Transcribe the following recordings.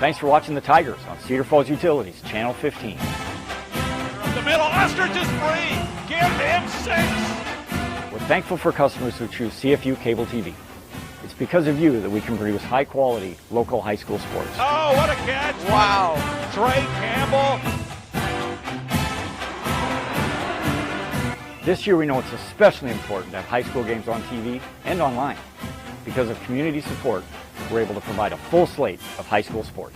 Thanks for watching the Tigers on Cedar Falls Utilities, Channel 15. The middle, Ostrich is free. Give him 6. We're thankful for customers who choose CFU Cable TV. It's because of you that we can produce high-quality, local high school sports. Oh, what a catch. Wow. Trey Campbell. This year we know it's especially important to have high school games on TV and online. Because of community support, we're able to provide a full slate of high school sports.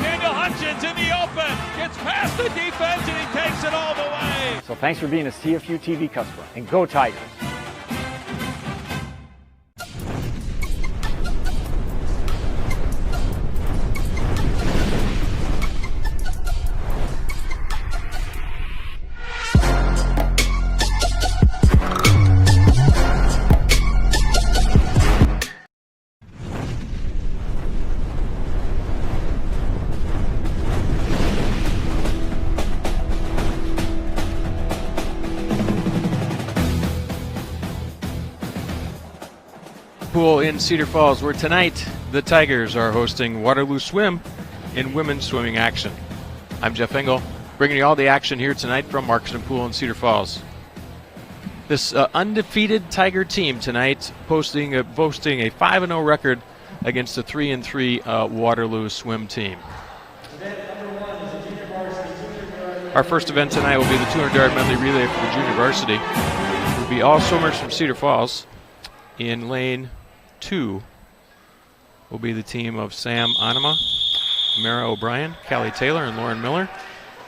Daniel Hutchins in the open. Gets past the defense and he takes it all the way. So thanks for being a CFU TV customer, and go Tigers! Pool in Cedar Falls, where tonight the Tigers are hosting Waterloo Swim in women's swimming action. I'm Jeff Engel, bringing you all the action here tonight from Marcussen Pool in Cedar Falls. This undefeated Tiger team tonight boasting a 5-0 record against the 3-3 Waterloo Swim team. Our first event tonight will be the 200-yard medley relay for the junior varsity. It will be all swimmers from Cedar Falls. In lane 2 will be the team of Sam Anima, Mara O'Brien, Callie Taylor, and Lauren Miller.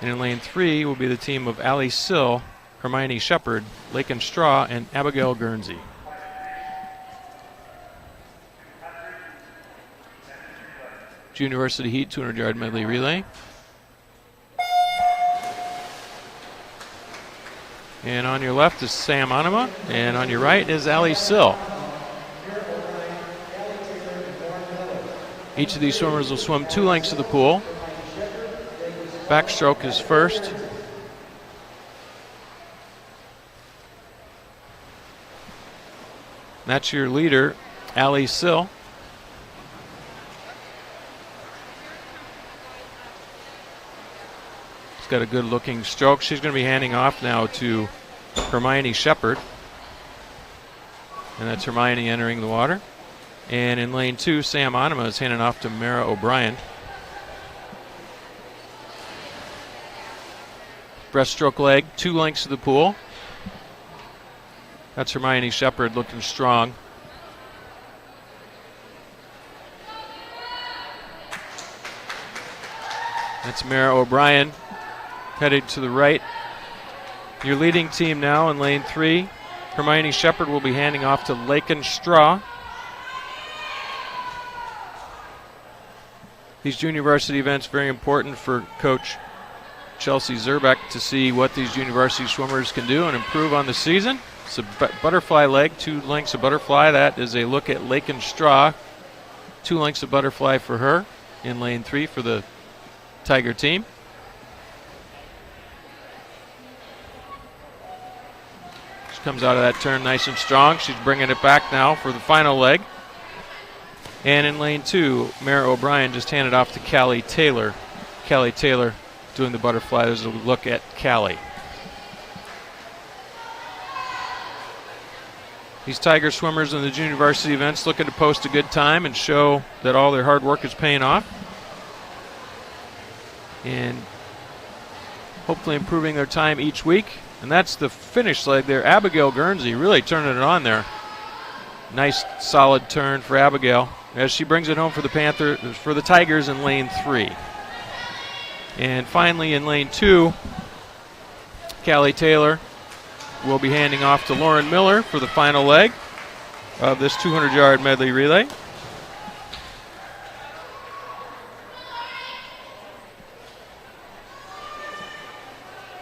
And in lane 3 will be the team of Allie Sill, Hermione Shepard, Lakin Straw, and Abigail Guernsey. Junior varsity heat, 200-yard medley relay. And on your left is Sam Anima, and on your right is Allie Sill. Each of these swimmers will swim 2 lengths of the pool. Backstroke is first. That's your leader, Allie Sill. She's got a good looking stroke. She's going to be handing off now to Hermione Shepard. And that's Hermione entering the water. And in lane 2, Sam Anima is handing off to Mara O'Brien. Breaststroke leg, 2 lengths of the pool. That's Hermione Shepard looking strong. That's Mara O'Brien headed to the right. Your leading team now in lane 3. Hermione Shepard will be handing off to Lakin Straw. These junior varsity events very important for Coach Chelsea Zerbeck to see what these junior varsity swimmers can do and improve on the season. It's a butterfly leg, 2 lengths of butterfly. That is a look at Lakin Straw. 2 lengths of butterfly for her in lane 3 for the Tiger team. She comes out of that turn nice and strong. She's bringing it back now for the final leg. And in lane 2, Mara O'Brien just handed off to Callie Taylor. Callie Taylor doing the butterfly. There's a look at Callie. These Tiger swimmers in the junior varsity events looking to post a good time and show that all their hard work is paying off. And hopefully improving their time each week. And that's the finish leg there. Abigail Guernsey really turning it on there. Nice solid turn for Abigail as she brings it home for the Tigers in lane 3. And finally in lane 2, Callie Taylor will be handing off to Lauren Miller for the final leg of this 200-yard medley relay.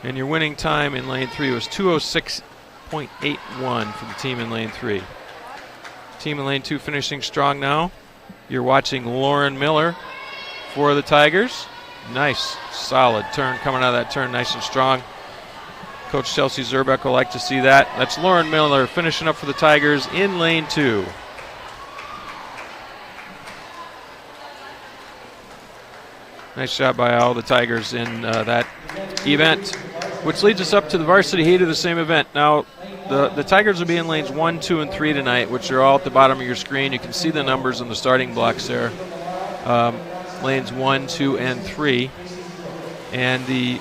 And your winning time in lane 3 was 2:06.81 for the team in lane 3. Team in lane 2 finishing strong now. You're watching Lauren Miller for the Tigers. Nice, solid turn coming out of that turn, nice and strong. Coach Chelsea Zerbeck will like to see that. That's Lauren Miller finishing up for the Tigers in lane 2. Nice job by all the Tigers in that event, which leads us up to the varsity heat of the same event. Now, the Tigers will be in lanes 1, 2, and 3 tonight, which are all at the bottom of your screen. You can see the numbers on the starting blocks there. Lanes 1, 2, and 3. And the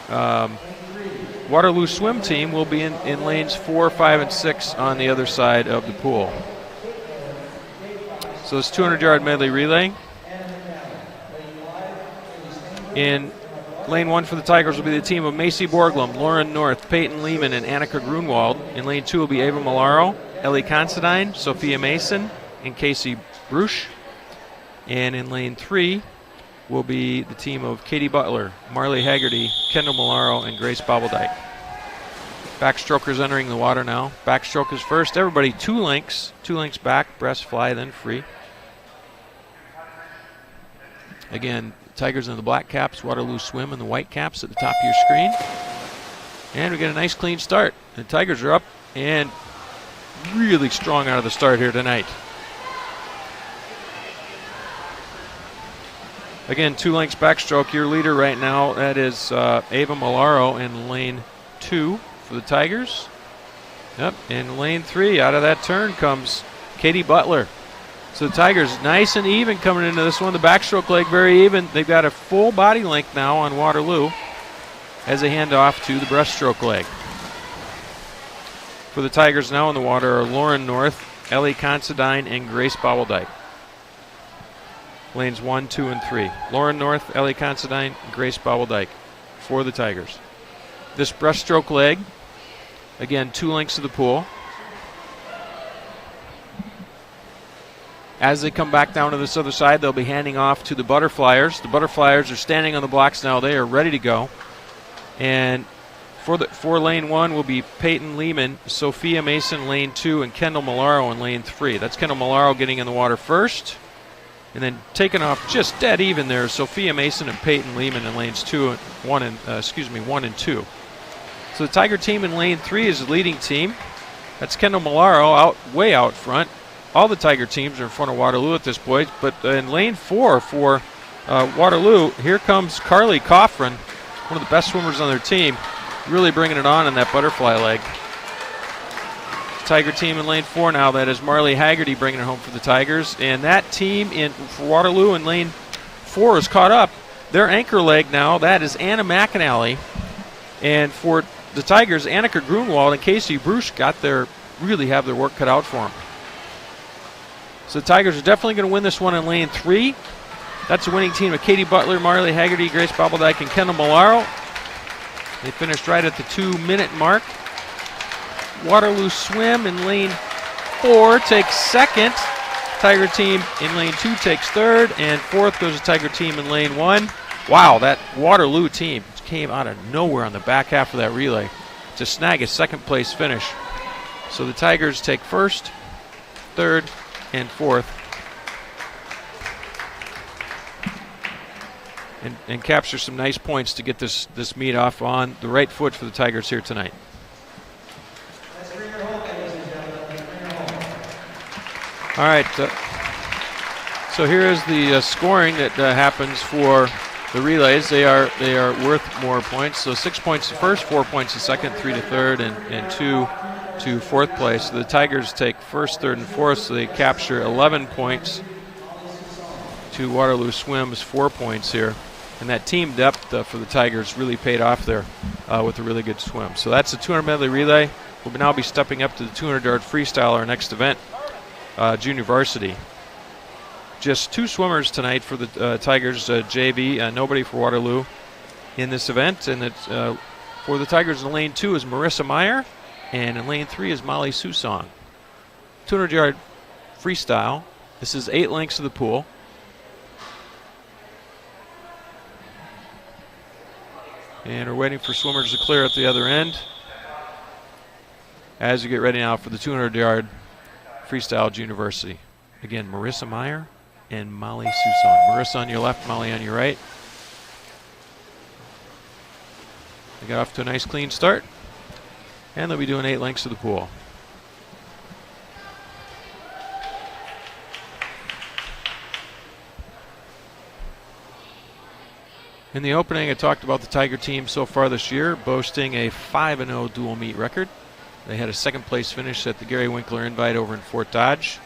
Waterloo swim team will be in lanes 4, 5, and 6 on the other side of the pool. So it's 200-yard medley relay. In lane 1 for the Tigers will be the team of Macy Borglum, Lauren North, Peyton Lehman, and Annika Grunwald. In lane 2 will be Ava Malaro, Ellie Considine, Sophia Mason, and Casey Bruch. And in lane 3 will be the team of Katie Butler, Marley Haggerty, Kendall Malaro, and Grace Bobbledyke. Backstrokers entering the water now. Backstroke is first. Everybody 2 lengths. 2 lengths back, breast, fly, then free. Again, Tigers in the black caps, Waterloo swim in the white caps at the top of your screen. And we get a nice clean start. The Tigers are up and really strong out of the start here tonight. Again, 2 lengths backstroke. Your leader right now, that is Ava Malaro in lane 2 for the Tigers. Yep, in lane 3, out of that turn comes Katie Butler. So the Tigers nice and even coming into this one. The backstroke leg very even. They've got a full body length now on Waterloo as they hand off to the breaststroke leg. For the Tigers now in the water are Lauren North, Ellie Considine, and Grace Bobbledyke. Lanes 1, 2, and 3. Lauren North, Ellie Considine, Grace Bobbledyke for the Tigers. This breaststroke leg, again, 2 lengths to the pool. As they come back down to this other side, they'll be handing off to the Butterflyers. The Butterflyers are standing on the blocks now. They are ready to go. And for lane 1 will be Peyton Lehman, Sophia Mason lane 2, and Kendall Malaro in lane 3. That's Kendall Malaro getting in the water first. And then taking off just dead even there, Sophia Mason and Peyton Lehman in lanes 1 and 2. So the Tiger team in lane 3 is the leading team. That's Kendall Malaro way out front. All the Tiger teams are in front of Waterloo at this point, but in lane 4 for Waterloo, here comes Carly Coffrin, one of the best swimmers on their team, really bringing it on in that butterfly leg. Tiger team in lane 4 now, that is Marley Haggerty bringing it home for the Tigers, and that team for Waterloo in lane 4 is caught up. Their anchor leg now, that is Anna McAnally, and for the Tigers, Annika Grunwald and Casey Bruch really have their work cut out for them. So the Tigers are definitely going to win this one in lane 3. That's the winning team of Katie Butler, Marley Haggerty, Grace Bobbledyke, and Kendall Malaro. They finished right at the 2-minute mark. Waterloo swim in lane 4 takes second. Tiger team in lane 2 takes third, and fourth goes the Tiger team in lane 1. Wow, that Waterloo team came out of nowhere on the back half of that relay to snag a second place finish. So the Tigers take first, third, and fourth, and capture some nice points to get this meet off on the right foot for the Tigers here tonight. All right, so here is the scoring that happens for the relays. They are worth more points. So 6 points to first, 4 points to second, 3 to third, and 2 to fourth place. So the Tigers take first, third, and fourth, so they capture 11 points to Waterloo Swim's 4 points here. And that team depth for the Tigers really paid off there with a really good swim. So that's the 200 medley relay. We'll now be stepping up to the 200-yard freestyle, our next event, junior varsity. Just 2 swimmers tonight for the Tigers JV, nobody for Waterloo in this event. And it's, for the Tigers in lane 2 is Marissa Meyer, and in lane 3 is Molly Susong. 200-yard freestyle. This is 8 lengths to the pool. And we're waiting for swimmers to clear at the other end as you get ready now for the 200-yard freestyle junior varsity. Again, Marissa Meyer and Molly Susong. Marissa on your left, Molly on your right. They got off to a nice clean start. And they'll be doing 8 lengths to the pool. In the opening, I talked about the Tiger team so far this year, boasting a 5-0 dual meet record. They had a second-place finish at the Gary Winkler Invite over in Fort Dodge.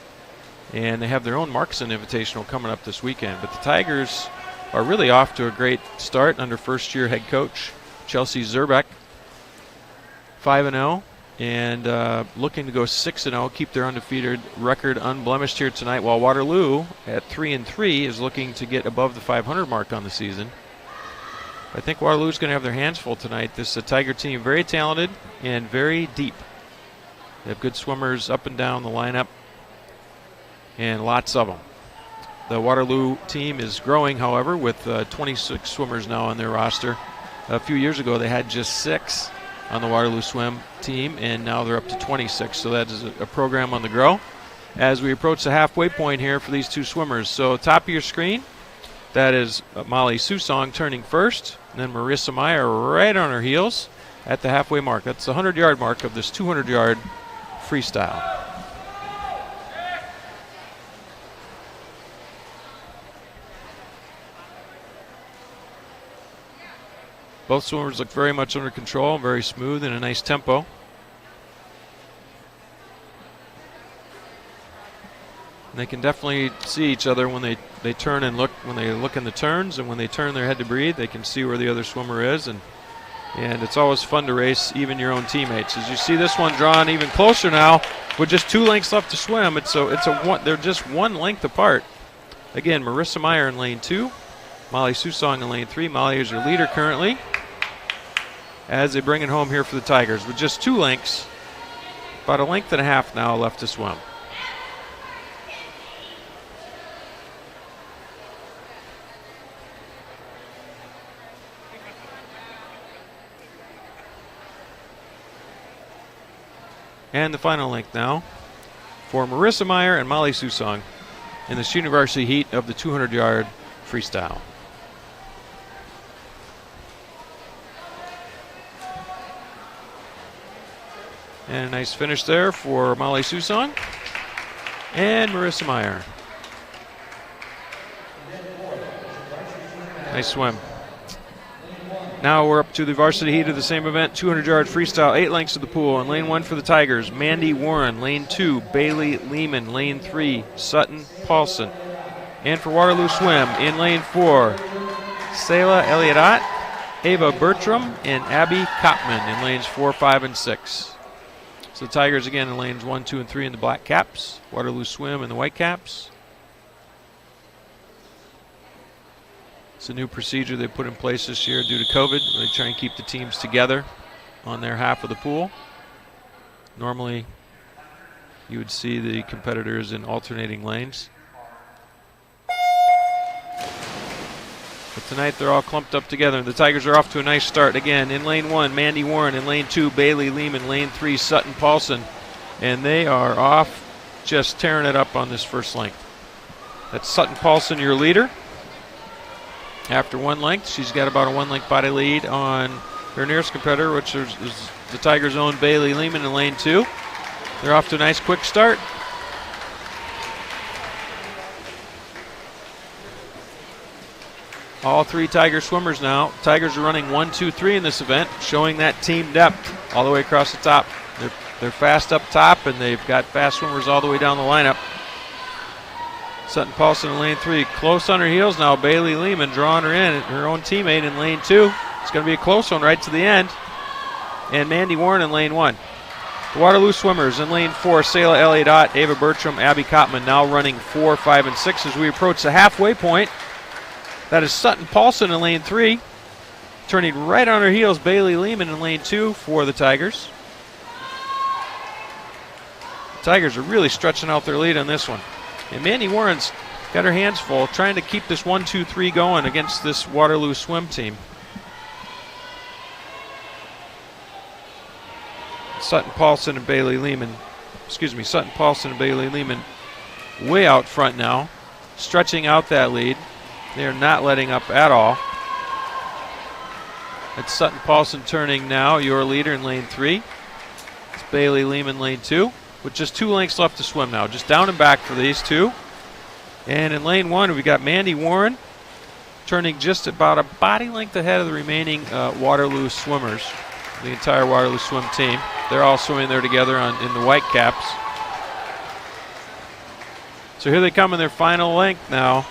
And they have their own Marcussen Invitational coming up this weekend. But the Tigers are really off to a great start under first-year head coach Chelsea Zerbeck. 5-0 and looking to go 6-0, keep their undefeated record unblemished here tonight, while Waterloo at 3-3 is looking to get above the 500 mark on the season. I think Waterloo's going to have their hands full tonight. This is a Tiger team, very talented and very deep. They have good swimmers up and down the lineup, and lots of them. The Waterloo team is growing, however, with 26 swimmers now on their roster. A few years ago, they had just 6 on the Waterloo swim team, and now they're up to 26. So that is a program on the grow as we approach the halfway point here for these two swimmers. So top of your screen, that is Molly Susong turning first, and then Marissa Meyer right on her heels at the halfway mark. That's the 100-yard mark of this 200-yard freestyle. Both swimmers look very much under control, very smooth and a nice tempo. And they can definitely see each other when they turn and look, when they look in the turns, and when they turn their head to breathe, they can see where the other swimmer is. And it's always fun to race even your own teammates. As you see this one drawn even closer now with just 2 lengths left to swim. They're just 1 length apart. Again, Marissa Meyer in lane 2, Molly Susong in lane 3. Molly is your leader currently as they bring it home here for the Tigers with just 2 lengths, about 1.5 lengths now left to swim. And the final length now for Marissa Meyer and Molly Susong in the junior varsity heat of the 200-yard freestyle. And a nice finish there for Molly Susong and Marissa Meyer. Nice swim. Now we're up to the varsity heat of the same event, 200-yard freestyle, 8 lengths to the pool. In lane 1 for the Tigers, Mandy Warren. Lane 2, Bailey Lehman. Lane 3, Sutton Paulson. And for Waterloo Swim, in lane 4, Selah Elliott, Ava Bertram, and Abby Kopman in lanes 4, 5, and 6. So the Tigers again in lanes 1, 2, and 3 in the black caps. Waterloo Swim in the white caps. It's a new procedure they put in place this year due to COVID. They try and keep the teams together on their half of the pool. Normally, you would see the competitors in alternating lanes. But tonight they're all clumped up together, and the Tigers are off to a nice start. Again, in lane 1, Mandy Warren. In lane 2, Bailey Lehman. Lane 3, Sutton Paulson. And they are off just tearing it up on this first length. That's Sutton Paulson, your leader. After 1 length, she's got about a 1 length body lead on her nearest competitor, which is the Tigers' own Bailey Lehman in lane 2. They're off to a nice quick start. All 3 Tiger swimmers now. Tigers are running 1, 2, 3 in this event, showing that team depth all the way across the top. They're fast up top, and they've got fast swimmers all the way down the lineup. Sutton Paulson in lane 3, close on her heels now. Bailey Lehman drawing her in, her own teammate in lane 2. It's going to be a close one right to the end. And Mandy Warren in lane 1. The Waterloo swimmers in lane 4, Selah Elliott, Ava Bertram, Abby Kopman now running 4, 5, and 6 as we approach the halfway point. That is Sutton Paulson in lane 3. Turning right on her heels, Bailey Lehman in lane 2 for the Tigers. The Tigers are really stretching out their lead on this one. And Mandy Warren's got her hands full trying to keep this 1, 2, 3 going against this Waterloo swim team. Sutton Paulson and Bailey Lehman way out front now, stretching out that lead. They're not letting up at all. It's Sutton Paulson turning now, your leader in lane 3. It's Bailey Lehman, lane 2, with just 2 lengths left to swim now. Just down and back for these two. And in lane 1, we got Mandy Warren turning just about a body length ahead of the remaining Waterloo swimmers, the entire Waterloo swim team. They're all swimming there together in the white caps. So here they come in their final length now.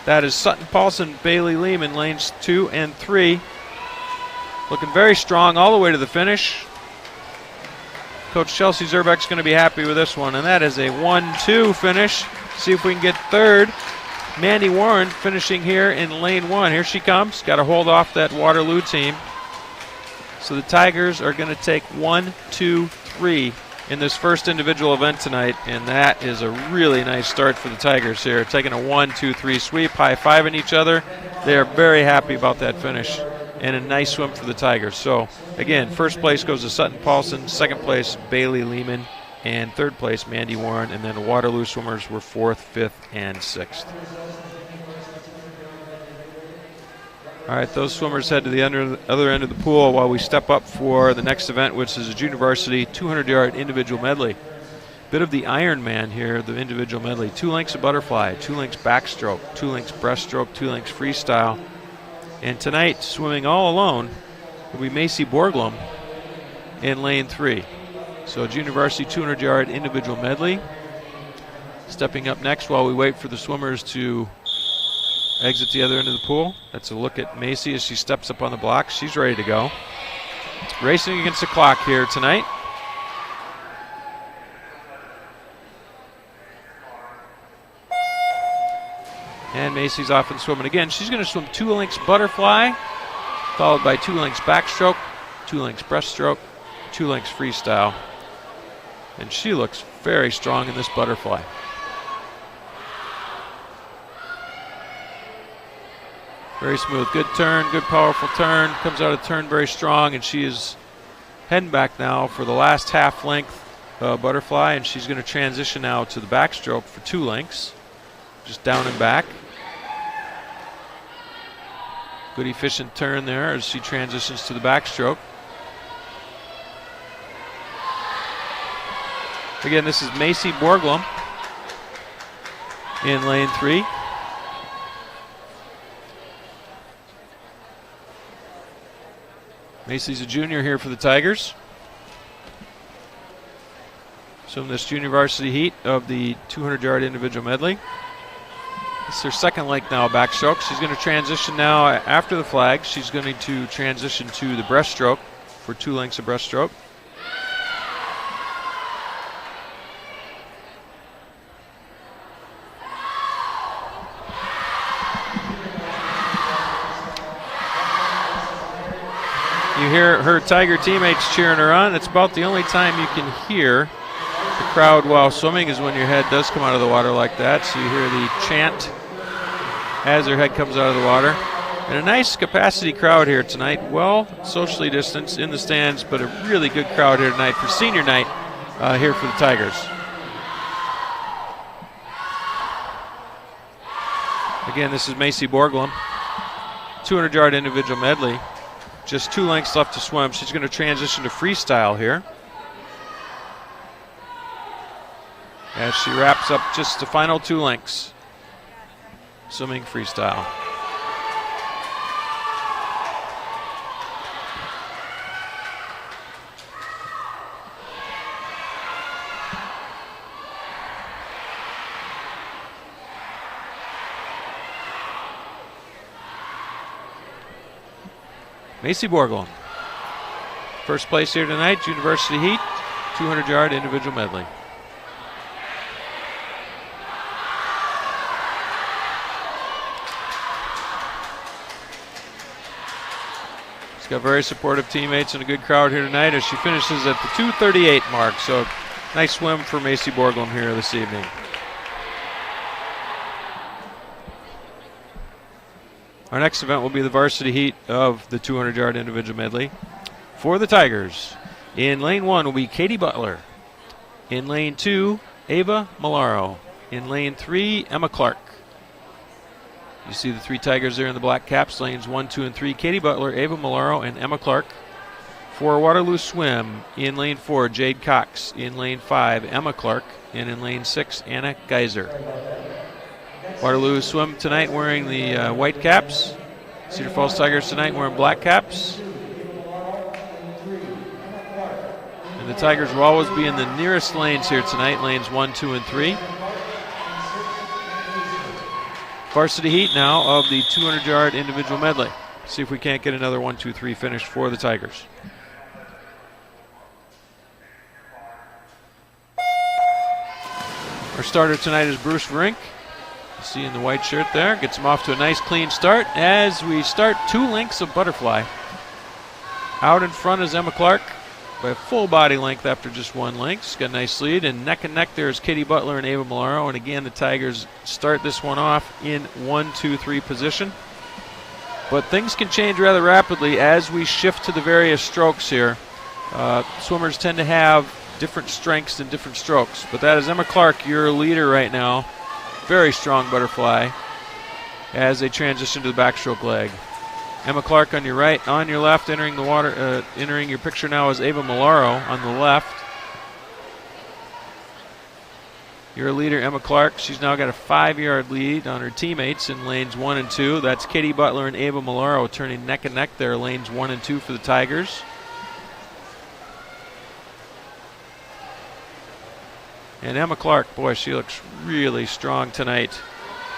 That is Sutton Paulson, Bailey Lehman, lanes 2 and 3. Looking very strong all the way to the finish. Coach Chelsea Zerbeck's going to be happy with this one, and that is a 1-2 finish. See if we can get third. Mandy Warren finishing here in lane 1. Here she comes. Got to hold off that Waterloo team. So the Tigers are going to take 1, 2, 3 in this first individual event tonight, and that is a really nice start for the Tigers here. Taking a 1, 2, 3 sweep, high-fiving each other. They are very happy about that finish, and a nice swim for the Tigers. So again, first place goes to Sutton Paulson, second place Bailey Lehman, and third place Mandy Warren, and then the Waterloo swimmers were 4th, 5th, and 6th. All right, those swimmers head to the other end of the pool while we step up for the next event, which is a junior varsity 200-yard individual medley. Bit of the Iron Man here, the individual medley. 2 lengths of butterfly, 2 lengths backstroke, 2 lengths breaststroke, 2 lengths freestyle. And tonight, swimming all alone, will be Macy Borglum in lane 3. So junior varsity 200-yard individual medley. Stepping up next while we wait for the swimmers to exit the other end of the pool. That's a look at Macy as she steps up on the block. She's ready to go. Racing against the clock here tonight. And Macy's off and swimming again. She's going to swim 2 lengths butterfly, followed by 2 lengths backstroke, 2 lengths breaststroke, 2 lengths freestyle. And she looks very strong in this butterfly. Very smooth, good turn, good powerful turn. Comes out of turn very strong, and she is heading back now for the last half length butterfly, and she's going to transition now to the backstroke for 2 lengths, just down and back. Good efficient turn there as she transitions to the backstroke. Again, this is Macy Borglum in lane 3. Macy's a junior here for the Tigers. So in this junior varsity heat of the 200-yard individual medley. It's her second length now, backstroke. She's going to transition now after the flag. She's going to transition to the breaststroke for 2 lengths of breaststroke. You hear her Tiger teammates cheering her on. It's about the only time you can hear the crowd while swimming is when your head does come out of the water like that. So you hear the chant as her head comes out of the water. And a nice capacity crowd here tonight. Well, socially distanced in the stands, but a really good crowd here tonight for senior night here for the Tigers. Again, this is Macy Borglum, 200-yard individual medley. Just 2 lengths left to swim. She's going to transition to freestyle here as she wraps up just the final 2 lengths, swimming freestyle. Macy Borglum, first place here tonight, University Heat, 200-yard individual medley. She's got very supportive teammates and a good crowd here tonight as she finishes at the 2:38 mark. So nice swim for Macy Borglum here this evening. Our next event will be the varsity heat of the 200-yard individual medley. For the Tigers, in lane 1 will be Katie Butler. In lane 2, Ava Malaro. In lane 3, Emma Clark. You see the 3 Tigers there in the black caps, lanes 1, 2, and 3. Katie Butler, Ava Malaro, and Emma Clark. For Waterloo Swim, in lane 4, Jade Cox. In lane 5, Emma Clark. And in lane 6, Anna Geiser. Waterloo Swim tonight wearing the white caps. Cedar Falls Tigers tonight wearing black caps. And the Tigers will always be in the nearest lanes here tonight, lanes 1, 2, and 3. Varsity heat now of the 200-yard individual medley. See if we can't get another 1, 2, 3 finish for the Tigers. Our starter tonight is Bruce Rink. You see in the white shirt there. Gets him off to a nice clean start as we start 2 lengths of butterfly. Out in front is Emma Clark by a full body length after just 1 length. She's got a nice lead, and neck there is Katie Butler and Ava Malaro. And again, the Tigers start this one off in 1, 2, 3 position. But things can change rather rapidly as we shift to the various strokes here. Swimmers tend to have different strengths and different strokes. But that is Emma Clark, your leader right now. Very strong butterfly as they transition to the backstroke leg. Emma Clark on your right, on your left, entering the water. Entering your picture now is Ava Malaro on the left. Your leader, Emma Clark, she's now got a 5-yard lead on her teammates in lanes 1 and 2. That's Katie Butler and Ava Malaro turning neck and neck there, lanes 1 and 2 for the Tigers. And Emma Clark, boy, she looks really strong tonight.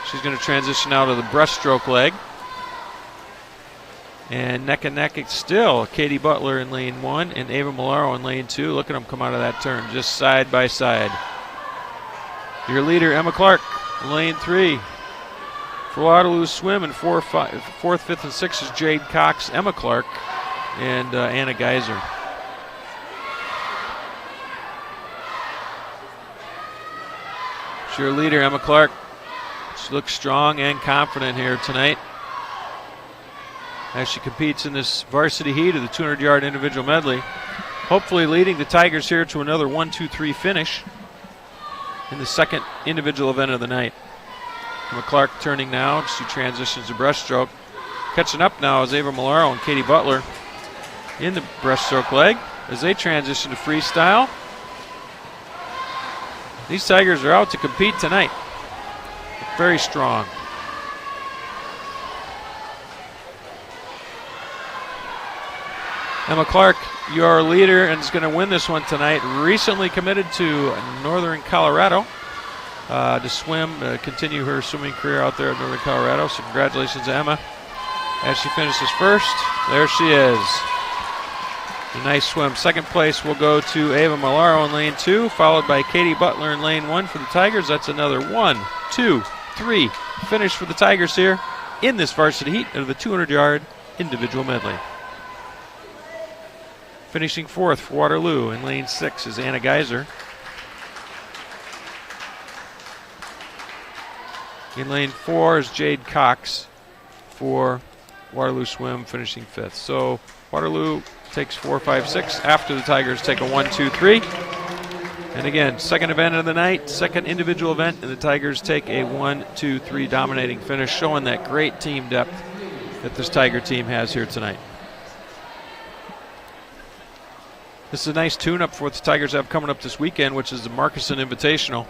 She's going to transition out of the breaststroke leg. And neck, it's still Katie Butler in lane 1 and Ava Malaro in lane 2. Look at them come out of that turn, just side by side. Your leader, Emma Clark, lane 3. For Waterloo Swim in 4th, 5th, and 6th is Jade Cox, Emma Clark, and Anna Geiser. Your leader, Emma Clark. She looks strong and confident here tonight as she competes in this varsity heat of the 200-yard individual medley. Hopefully leading the Tigers here to another 1, 2, 3 finish in the second individual event of the night. Emma Clark turning now. She transitions to breaststroke. Catching up now is Ava Malaro and Katie Butler in the breaststroke leg as they transition to freestyle. These Tigers are out to compete tonight. Very strong. Emma Clark, your leader, and is going to win this one tonight. Recently committed to Northern Colorado to swim, continue her swimming career out there in Northern Colorado. So congratulations to Emma as she finishes first. There she is. A nice swim. Second place will go to Ava Malaro in lane 2, followed by Katie Butler in lane 1 for the Tigers. That's another 1, 2, 3 finish for the Tigers here in this varsity heat of the 200-yard individual medley. Finishing 4th for Waterloo in lane 6 is Anna Geiser. In lane 4 is Jade Cox for Waterloo Swim, finishing 5th. So Waterloo takes 4, 5, 6 after the Tigers take a 1, 2, 3. And again, second event of the night, second individual event, and the Tigers take a 1, 2, 3 dominating finish, showing that great team depth that this Tiger team has here tonight. This is a nice tune-up for what the Tigers have coming up this weekend, which is the Marcussen Invitational.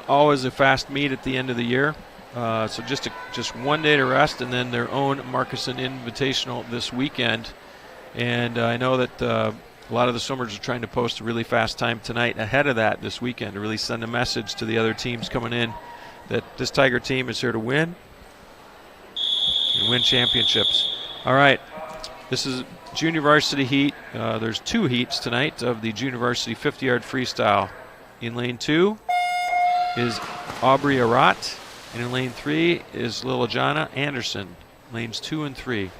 Always a fast meet at the end of the year. So just 1 day to rest, and then their own Marcussen Invitational this weekend. And I know that a lot of the swimmers are trying to post a really fast time tonight ahead of that this weekend to really send a message to the other teams coming in that this Tiger team is here to win and win championships. All right, this is junior varsity heat. There's 2 heats tonight of the junior varsity 50-yard freestyle. In lane 2 is Aubrey Arat, and in lane 3 is Lilijana Anderson, lanes 2 and 3.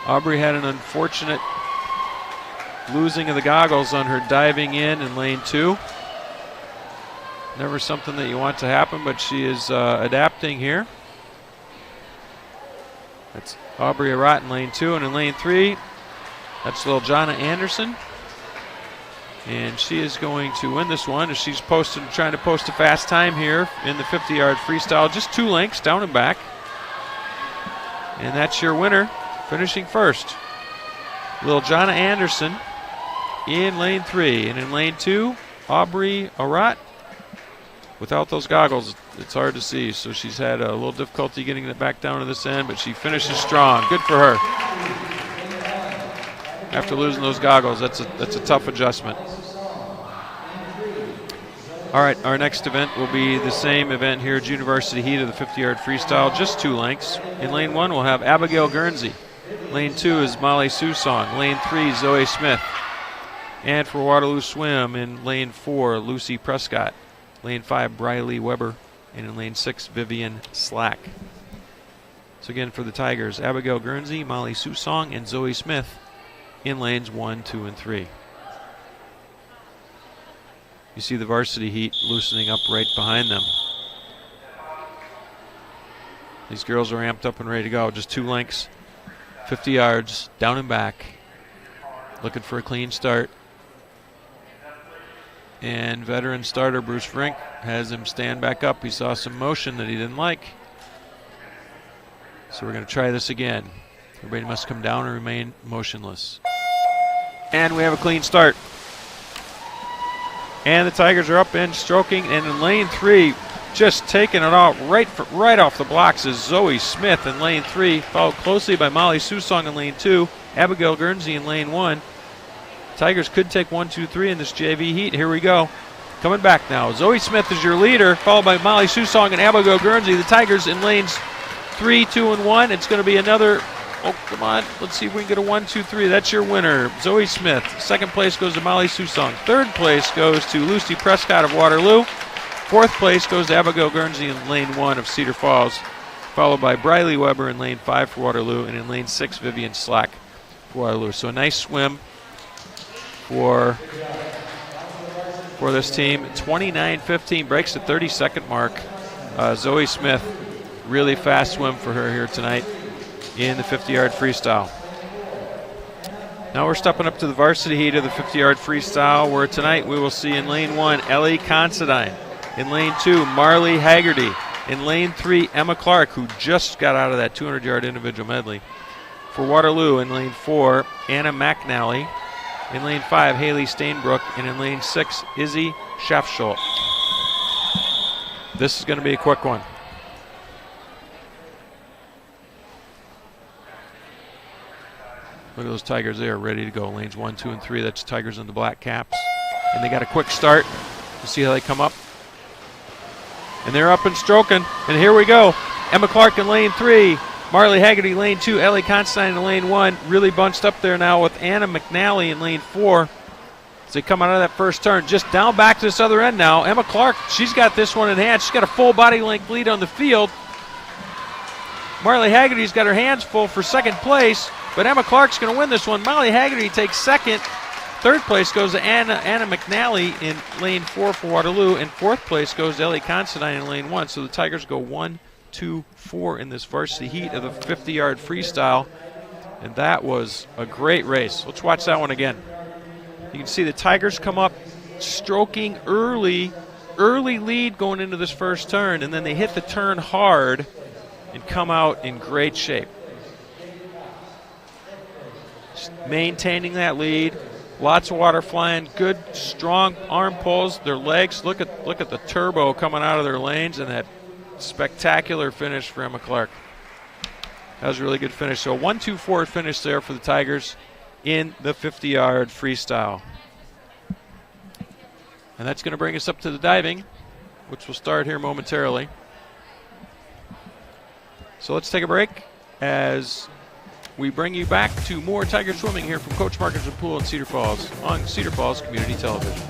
Aubrey had an unfortunate losing of the goggles on her diving in lane 2. Never something that you want to happen, but she is adapting here. That's Aubrey Arat in lane 2, and in lane 3, that's Lilijana Anderson. And she is going to win this one as she's trying to post a fast time here in the 50-yard freestyle. Just 2 lengths down and back. And that's your winner, finishing first. Little Jonna Anderson in lane 3. And in lane 2, Aubrey Arat. Without those goggles, it's hard to see, so she's had a little difficulty getting it back down to this end, but she finishes strong. Good for her. After losing those goggles, that's a tough adjustment. All right, our next event will be the same event here, Junior Varsity Heat of the 50-yard freestyle, just 2 lengths. In lane 1, we'll have Abigail Guernsey. Lane 2 is Molly Susong. Lane 3, Zoe Smith. And for Waterloo Swim, in lane 4, Lucy Prescott. Lane 5, Briley Weber. And in lane 6, Vivian Slack. So again, for the Tigers, Abigail Guernsey, Molly Susong, and Zoe Smith in lanes 1, 2, and 3. You see the varsity heat loosening up right behind them. These girls are amped up and ready to go. Just 2 lengths, 50 yards, down and back. Looking for a clean start. And veteran starter Bruce Frink has him stand back up. He saw some motion that he didn't like. So we're going to try this again. Everybody must come down and remain motionless. And we have a clean start. And the Tigers are up and stroking. And in lane 3, just taking it out right off the blocks is Zoe Smith in lane 3, followed closely by Molly Susong in lane 2, Abigail Guernsey in lane 1. Tigers could take 1, 2, 3 in this JV heat. Here we go. Coming back now. Zoe Smith is your leader, followed by Molly Susong and Abigail Guernsey. The Tigers in lanes 3, 2, and 1. It's going to be another. Oh, come on. Let's see if we can get a 1, 2, 3. That's your winner, Zoe Smith. Second place goes to Molly Susong. Third place goes to Lucy Prescott of Waterloo. Fourth place goes to Abigail Guernsey in lane 1 of Cedar Falls, followed by Briley Weber in lane 5 for Waterloo, and in lane 6, Vivian Slack for Waterloo. So a nice swim for this team. 29:15, breaks the 30-second mark. Zoe Smith, really fast swim for her here tonight in the 50-yard freestyle. Now we're stepping up to the varsity heat of the 50-yard freestyle, where tonight we will see in lane 1, Ellie Considine. In lane 2, Marley Haggerty. In lane 3, Emma Clark, who just got out of that 200-yard individual medley. For Waterloo, in lane 4, Anna McNally. In lane 5, Haley Steinbrook. And in lane 6, Izzy Schaffschultz. This is going to be a quick one. Look at those Tigers there, ready to go. Lanes 1, 2, and 3. That's Tigers in the black caps. And they got a quick start. We'll see how they come up. And they're up and stroking. And here we go. Emma Clark in lane 3. Marley Haggerty lane 2. Ellie Constantine in lane 1. Really bunched up there now with Anna McNally in lane 4. As they come out of that first turn. Just down back to this other end now. Emma Clark, she's got this one in hand. She's got a full body length lead on the field. Marley Haggerty's got her hands full for second place. But Emma Clark's going to win this one. Molly Haggerty takes second. Third place goes to Anna McNally in lane 4 for Waterloo. And fourth place goes to Ellie Considine in lane 1. So the Tigers go 1, 2, 4 in this varsity heat of the 50-yard freestyle. And that was a great race. Let's watch that one again. You can see the Tigers come up stroking early lead going into this first turn. And then they hit the turn hard and come out in great shape. Maintaining that lead, lots of water flying, good strong arm pulls, their legs. Look at the turbo coming out of their lanes, and that spectacular finish for Emma Clark. That was a really good finish. So 1, 2, 4 finish there for the Tigers in the 50-yard freestyle. And that's going to bring us up to the diving, which will start here momentarily. So let's take a break as we bring you back to more Tiger swimming here from Coach Marcussen Pool in Cedar Falls on Cedar Falls Community Television.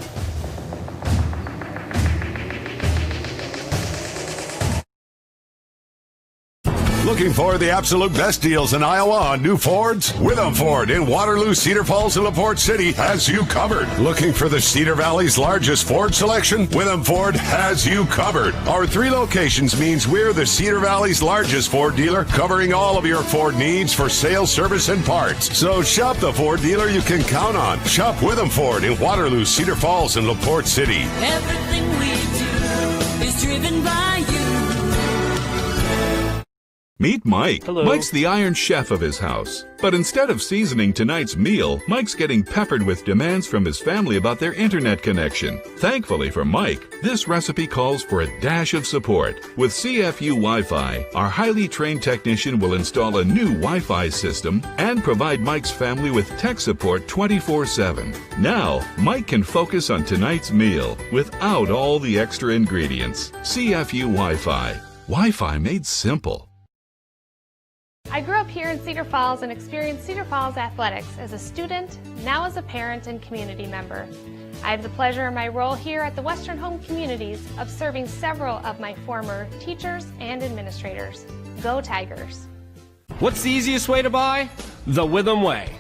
Looking for the absolute best deals in Iowa on new Fords? Witham Ford in Waterloo, Cedar Falls, and LaPorte City has you covered. Looking for the Cedar Valley's largest Ford selection? Witham Ford has you covered. Our 3 locations means we're the Cedar Valley's largest Ford dealer, covering all of your Ford needs for sales, service, and parts. So shop the Ford dealer you can count on. Shop Witham Ford in Waterloo, Cedar Falls, and LaPorte City. Everything we do is driven by you. Meet Mike. Hello. Mike's the Iron Chef of his house. But instead of seasoning tonight's meal, Mike's getting peppered with demands from his family about their internet connection. Thankfully for Mike, this recipe calls for a dash of support. With CFU Wi-Fi, our highly trained technician will install a new Wi-Fi system and provide Mike's family with tech support 24/7. Now, Mike can focus on tonight's meal without all the extra ingredients. CFU Wi-Fi. Wi-Fi made simple. I grew up here in Cedar Falls and experienced Cedar Falls athletics as a student, now as a parent and community member. I have the pleasure in my role here at the Western Home Communities of serving several of my former teachers and administrators. Go Tigers! What's the easiest way to buy? The Witham Way.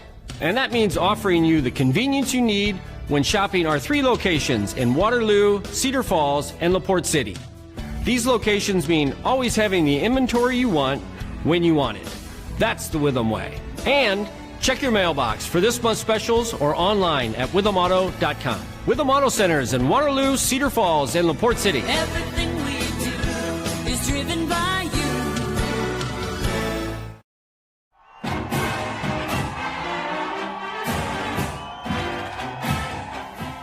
And that means offering you the convenience you need when shopping our 3 locations in Waterloo, Cedar Falls, and LaPorte City. These locations mean always having the inventory you want when you want it. That's the Witham Way. And check your mailbox for this month's specials or online at withamauto.com. Witham Auto Centers in Waterloo, Cedar Falls, and LaPorte City. Everything we do is driven by you.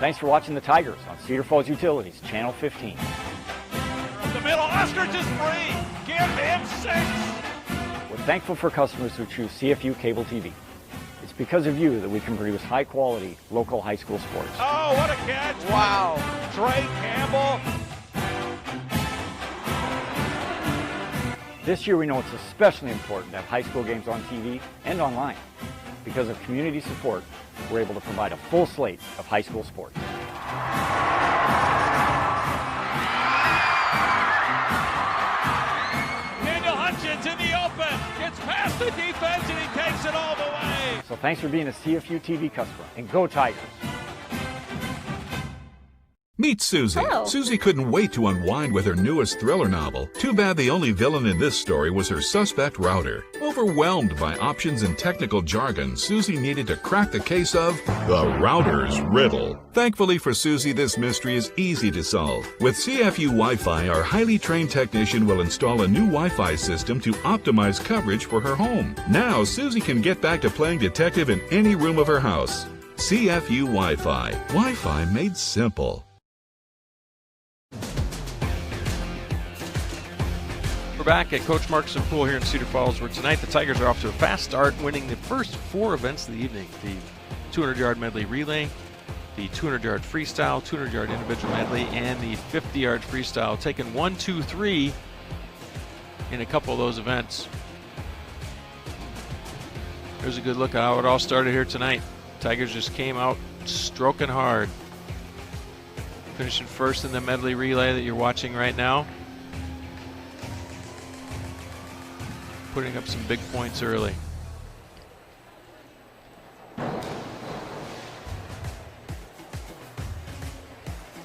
Thanks for watching the Tigers on Cedar Falls Utilities, Channel 15. Up the middle, Ostrich is free. Give him 6. We're thankful for customers who choose CFU Cable TV. It's because of you that we can produce high-quality, local high school sports. Oh, what a catch. Wow. Trey Campbell. This year we know it's especially important to have high school games on TV and online. Because of community support, we're able to provide a full slate of high school sports. In the open, gets past the defense and he takes it all the way. So thanks for being a CFU TV customer, and go Tigers! Meet Susie. Hello. Susie couldn't wait to unwind with her newest thriller novel. Too bad the only villain in this story was her suspect Router. Overwhelmed by options and technical jargon, Susie needed to crack the case of the Router's Riddle. Thankfully for Susie, this mystery is easy to solve. With CFU Wi-Fi, our highly trained technician will install a new Wi-Fi system to optimize coverage for her home. Now, Susie can get back to playing detective in any room of her house. CFU Wi-Fi. Wi-Fi made simple. We're back at Coach Marcussen Pool here in Cedar Falls, where tonight the Tigers are off to a fast start, winning the first 4 events of the evening. The 200-yard medley relay, the 200-yard freestyle, 200-yard individual medley, and the 50-yard freestyle, taking 1, 2, 3 in a couple of those events. There's a good look at how it all started here tonight. Tigers just came out stroking hard. Finishing first in the medley relay that you're watching right now. Putting up some big points early.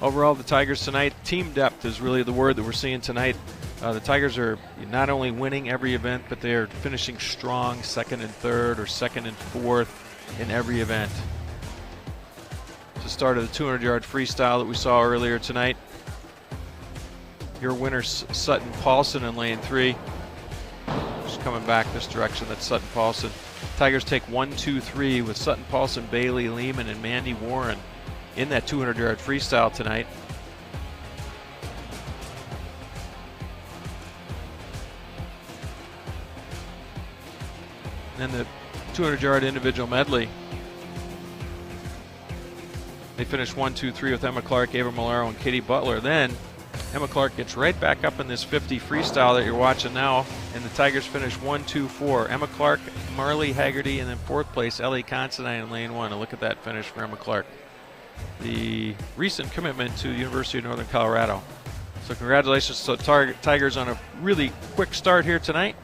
Overall, the Tigers tonight, team depth is really the word that we're seeing tonight. The Tigers are not only winning every event, but they are finishing strong second and third or second and fourth in every event. The start of the 200-yard freestyle that we saw earlier tonight. Your winner, Sutton Paulson, in lane 3. Just coming back this direction, that's Sutton Paulson. Tigers take 1, 2, 3 with Sutton Paulson, Bailey Lehman, and Mandy Warren in that 200-yard freestyle tonight. And then the 200-yard individual medley. They finished 1, 2, 3 with Emma Clark, Ava Malaro, and Katie Butler. Then Emma Clark gets right back up in this 50 freestyle that you're watching now, and the Tigers finish 1, 2, 4. Emma Clark, Marley Haggerty, and then 4th place, Ellie Considine in lane 1. And look at that finish for Emma Clark. The recent commitment to the University of Northern Colorado. So congratulations to the Tigers on a really quick start here tonight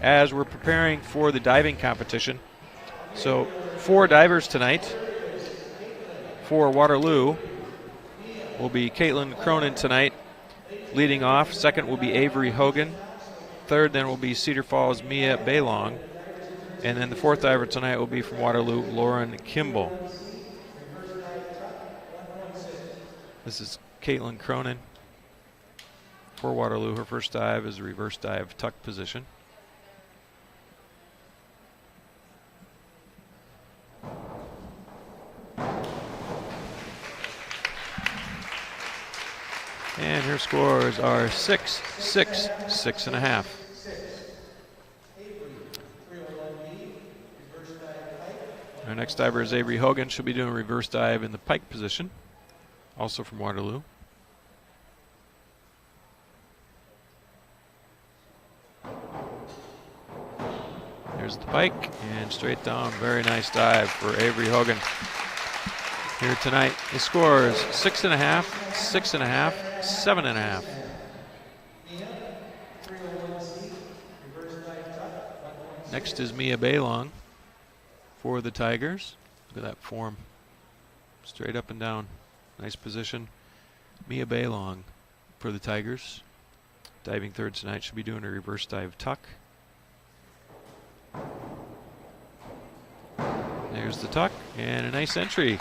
as we're preparing for the diving competition. So 4 divers tonight for Waterloo will be Caitlin Cronin tonight, leading off. Second will be Avery Hogan. Third then will be Cedar Falls' Mia Baylong. And then the 4th diver tonight will be from Waterloo, Lauren Kimball. This is Caitlin Cronin for Waterloo. Her first dive is a reverse dive tuck position. And her scores are 6, 6, 6.5. Our next diver is Avery Hogan. She'll be doing a reverse dive in the pike position, also from Waterloo. There's the pike and straight down. Very nice dive for Avery Hogan here tonight. The score is 6.5, 6.5, 7.5. Next is Mia Baylong for the Tigers. Look at that form. Straight up and down. Nice position. Mia Baylong for the Tigers. Diving third tonight. She'll be doing a reverse dive tuck. There's the tuck and a nice entry.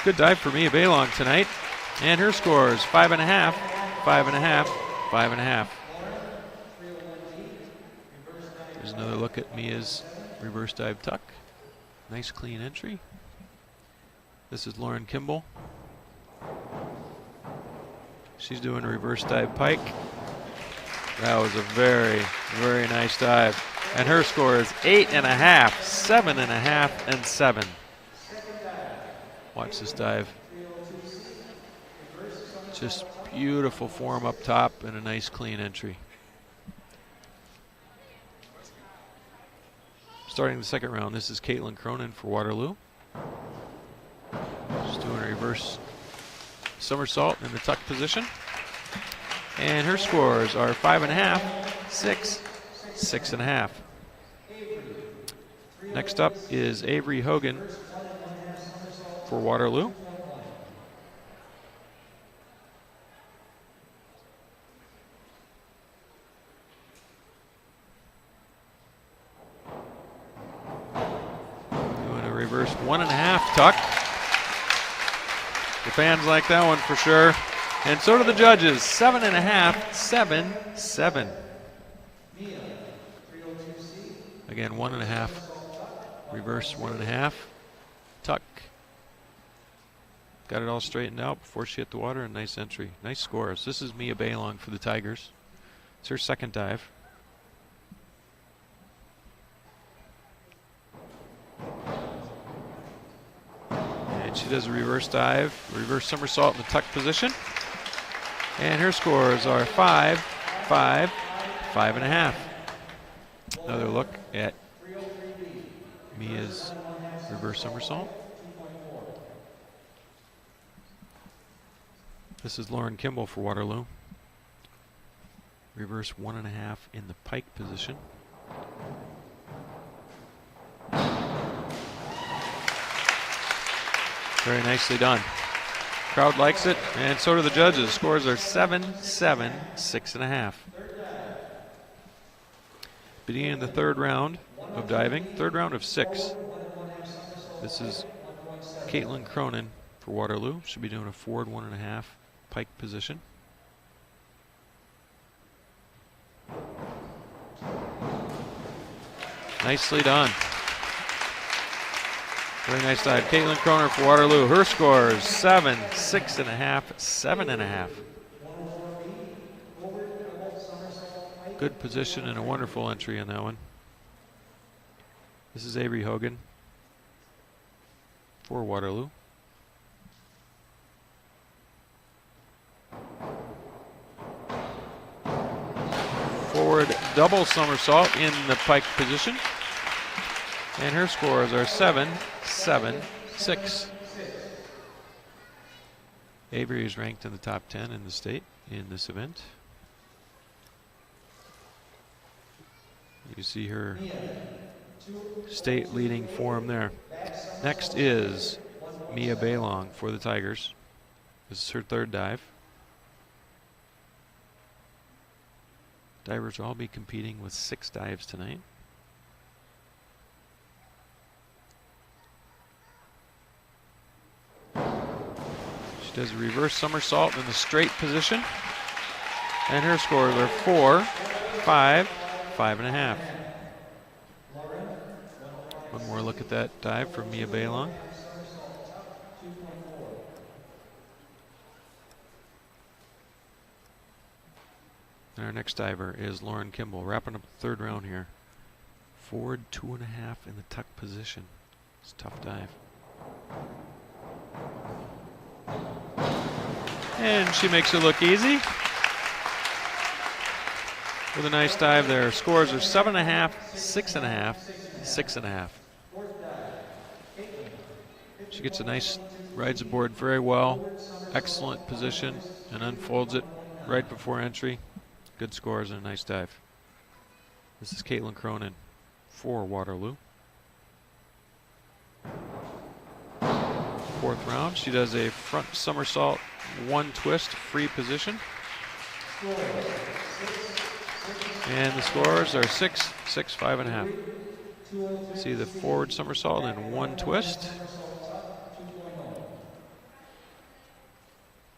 Good dive for Mia Baylong tonight. And her score is 5.5, 5.5, 5.5. There's another look at Mia's reverse dive tuck. Nice clean entry. This is Lauren Kimball. She's doing a reverse dive pike. That was a very, very nice dive. And her score is 8.5, 7.5, and 7. Watch this dive. Just beautiful form up top and a nice clean entry. Starting the second round, this is Caitlin Cronin for Waterloo. She's doing a reverse somersault in the tuck position. And her scores are 5.5, 6, 6.5. Next up is Avery Hogan for Waterloo. Doing a reverse 1.5 tuck. The fans like that one for sure. And so do the judges. 7.5, 7, 7. Again, 1.5. Reverse 1.5. Tuck. Got it all straightened out before she hit the water. And nice entry. Nice scores. This is Mia Baylong for the Tigers. It's her second dive. And she does a reverse dive, reverse somersault in the tuck position. And her scores are 5, 5, 5.5. Another look at Mia's reverse somersault. This is Lauren Kimball for Waterloo. Reverse 1.5 in the pike position. Very nicely done. Crowd likes it, and so do the judges. Scores are 7, 7, 6.5. Beginning of the third round of diving, third round of 6. This is Caitlin Cronin for Waterloo. She'll be doing a forward 1.5 pike position. Nicely done. Very nice dive. Caitlin Cronin for Waterloo. Her score is 7, 6.5, 7.5. Good position and a wonderful entry on that one. This is Avery Hogan for Waterloo. Forward double somersault in the pike position. And her scores are 7, 7, 6. Avery is ranked in the top 10 in the state in this event. You see her state leading form there. Next is Mia Baylong for the Tigers. This is her third dive. Divers will all be competing with 6 dives tonight. She does a reverse somersault in the straight position. And her scores are 4, 5, 5.5. One more look at that dive from Mia Baylong. And our next diver is Lauren Kimball, wrapping up the third round here. Forward 2.5 in the tuck position. It's a tough dive. And she makes it look easy. With a nice dive there. Scores are 7.5, 6.5, 6.5. She gets a nice, rides the board very well. Excellent position and unfolds it right before entry. Good scores and a nice dive. This is Caitlin Cronin for Waterloo. Fourth round, she does a front somersault, 1 twist, free position. And the scores are 6, 6, 5.5. See the forward somersault and 1 twist.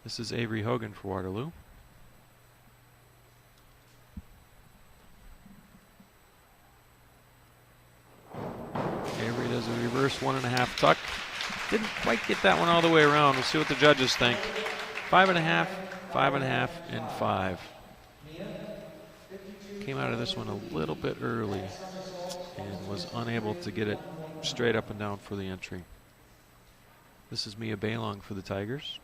This is Avery Hogan for Waterloo. Avery does a reverse 1.5 tuck. Didn't quite get that one all the way around. We'll see what the judges think. 5.5, 5.5, and 5. Came out of this one a little bit early and was unable to get it straight up and down for the entry. This is Mia Bailong for the Tigers.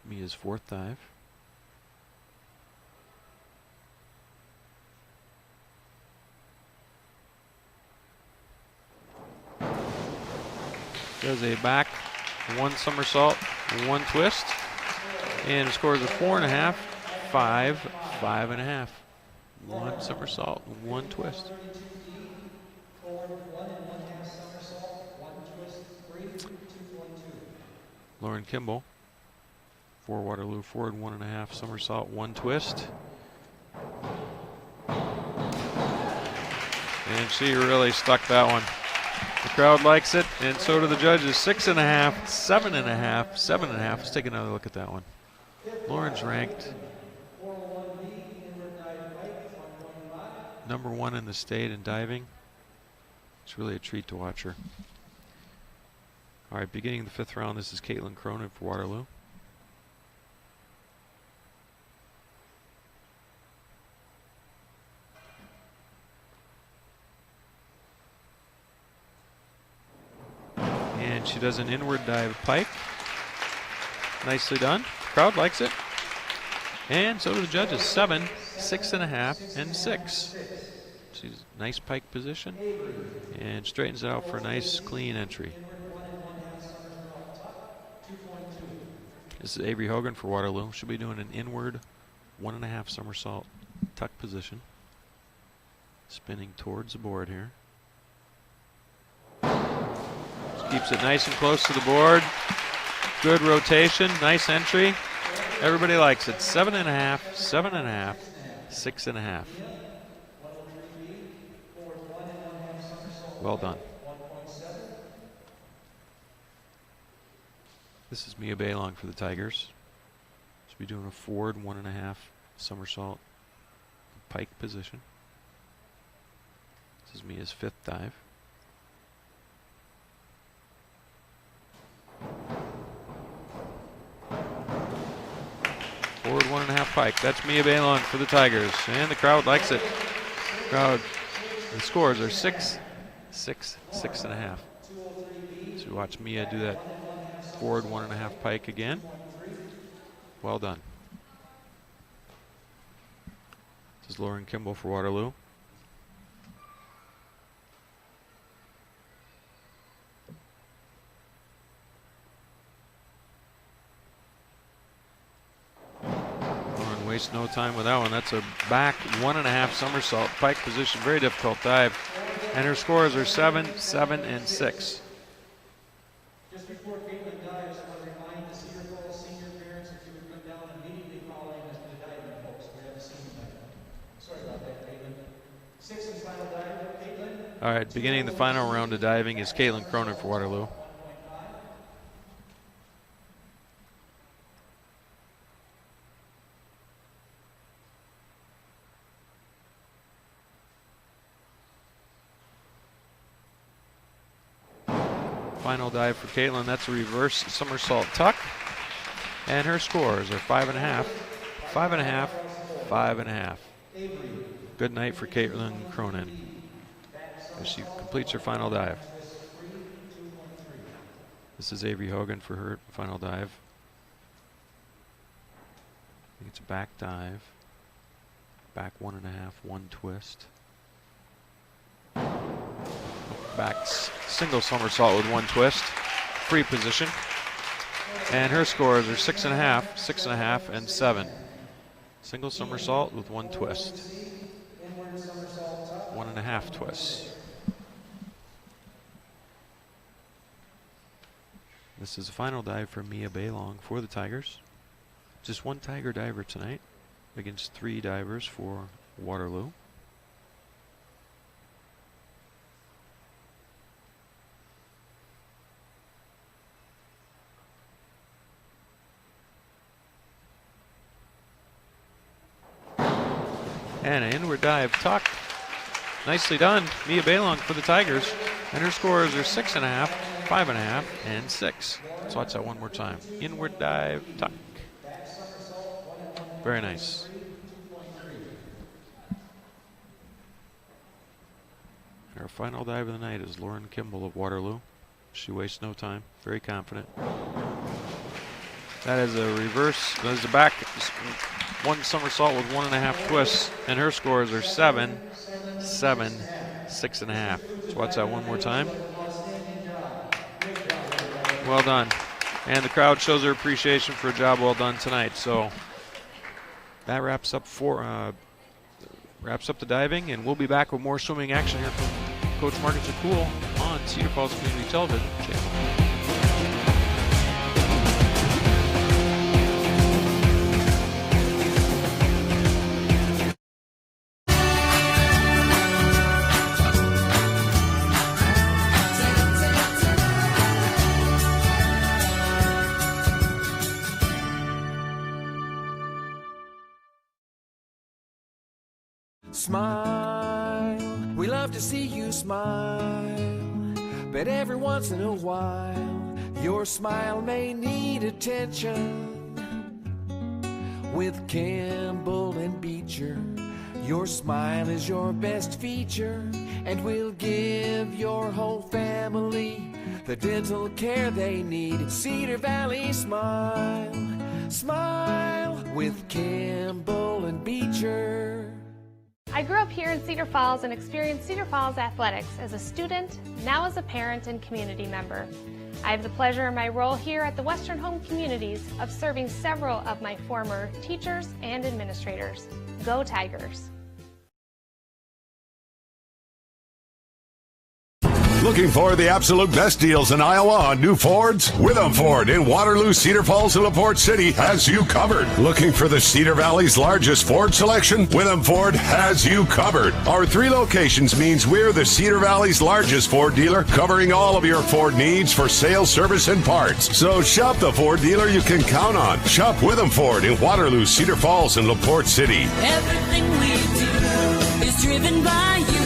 Mia's fourth dive. Does a back 1 somersault, 1 twist, and scores a 4.5, 5, 5.5. 1 somersault, 1 twist. Lauren Kimball for Waterloo, forward 1.5 somersault, 1 twist. And she really stuck that one. The crowd likes it, and so do the judges. 6.5, 7.5, 7.5. Let's take another look at that one. Lauren's ranked #1 in the state in diving. It's really a treat to watch her. All right, beginning the 5th round, this is Caitlin Cronin for Waterloo. And she does an inward dive pike. Nicely done. Crowd likes it. And so do the judges. 7, 6.5, and 6. She's nice pike position and straightens it out for a nice clean entry. This is Avery Hogan for Waterloo. She'll be doing an inward 1.5 somersault tuck position. Spinning towards the board here. Keeps it nice and close to the board. Good rotation, nice entry. Everybody likes it. 7.5, 7.5, 6.5. Well done. This is Mia Bailong for the Tigers. She'll be doing a forward 1.5 somersault pike position. This is Mia's 5th dive. Forward 1.5 pike. That's Mia Bailong for the Tigers. And the crowd likes it. The scores are 6, 6, 6.5. So watch Mia do that forward 1.5 pike again. Well done. This is Lauren Kimball for Waterloo. Waste no time with that one. That's a back 1.5 somersault pike position. Very difficult dive. And her scores are 7, 7, and 6. Just before Caitlin dives, I want to remind the Cedar Falls senior parents if you would come down immediately following us to the diving folks. We have a senior dive. Sorry about that, Caitlin. 6th and final dive, Caitlin. All right, beginning the final round of diving is Caitlin Cronin for Waterloo. Final dive for Caitlin. That's a reverse somersault tuck. And her scores are 5.5, 5.5, 5.5. Good night for Caitlin Cronin as she completes her final dive. This is Avery Hogan for her final dive. I think it's a back dive. Back 1.5, one twist. Back single somersault with one twist. Free position. And her scores are 6.5, 6.5, and 7. Single somersault with one twist. 1.5 twists. This is a final dive for Mia Baylong for the Tigers. Just one Tiger diver tonight against 3 divers for Waterloo. And an inward dive tuck. Nicely done. Mia Baylong for the Tigers. And her scores are 6.5, 5.5, and 6. So watch that one more time. Inward dive tuck. Very nice. Our final dive of the night is Lauren Kimball of Waterloo. She wastes no time. Very confident. That is a reverse. That is a back one somersault with 1.5 twists, and her scores are 7, 7, 6.5. So watch that one more time. Well done. And the crowd shows their appreciation for a job well done tonight. So that wraps up the diving, and we'll be back with more swimming action here from Coach Marcussen Cool on Cedar Falls Community Television Channel. Smile, we love to see you smile, but every once in a while, your smile may need attention. With Kimball and Beecher, your smile is your best feature, and we'll give your whole family the dental care they need. Cedar Valley Smile, smile with Kimball and Beecher. I grew up here in Cedar Falls and experienced Cedar Falls athletics as a student, now as a parent and community member. I have the pleasure in my role here at the Western Home Communities of serving several of my former teachers and administrators. Go Tigers! Looking for the absolute best deals in Iowa on new Fords? Witham Ford in Waterloo, Cedar Falls, and LaPorte City has you covered. Looking for the Cedar Valley's largest Ford selection? Witham Ford has you covered. Our 3 locations means we're the Cedar Valley's largest Ford dealer, covering all of your Ford needs for sales, service, and parts. So shop the Ford dealer you can count on. Shop Witham Ford in Waterloo, Cedar Falls, and LaPorte City. Everything we do is driven by you.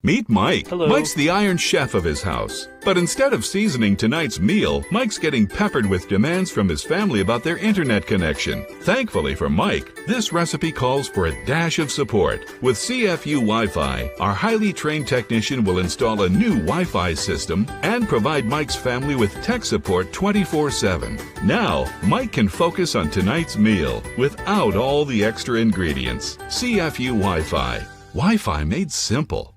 Meet Mike. Hello. Mike's the Iron Chef of his house. But instead of seasoning tonight's meal, Mike's getting peppered with demands from his family about their internet connection. Thankfully for Mike, this recipe calls for a dash of support. With CFU Wi-Fi, our highly trained technician will install a new Wi-Fi system and provide Mike's family with tech support 24/7. Now, Mike can focus on tonight's meal without all the extra ingredients. CFU Wi-Fi. Wi-Fi made simple.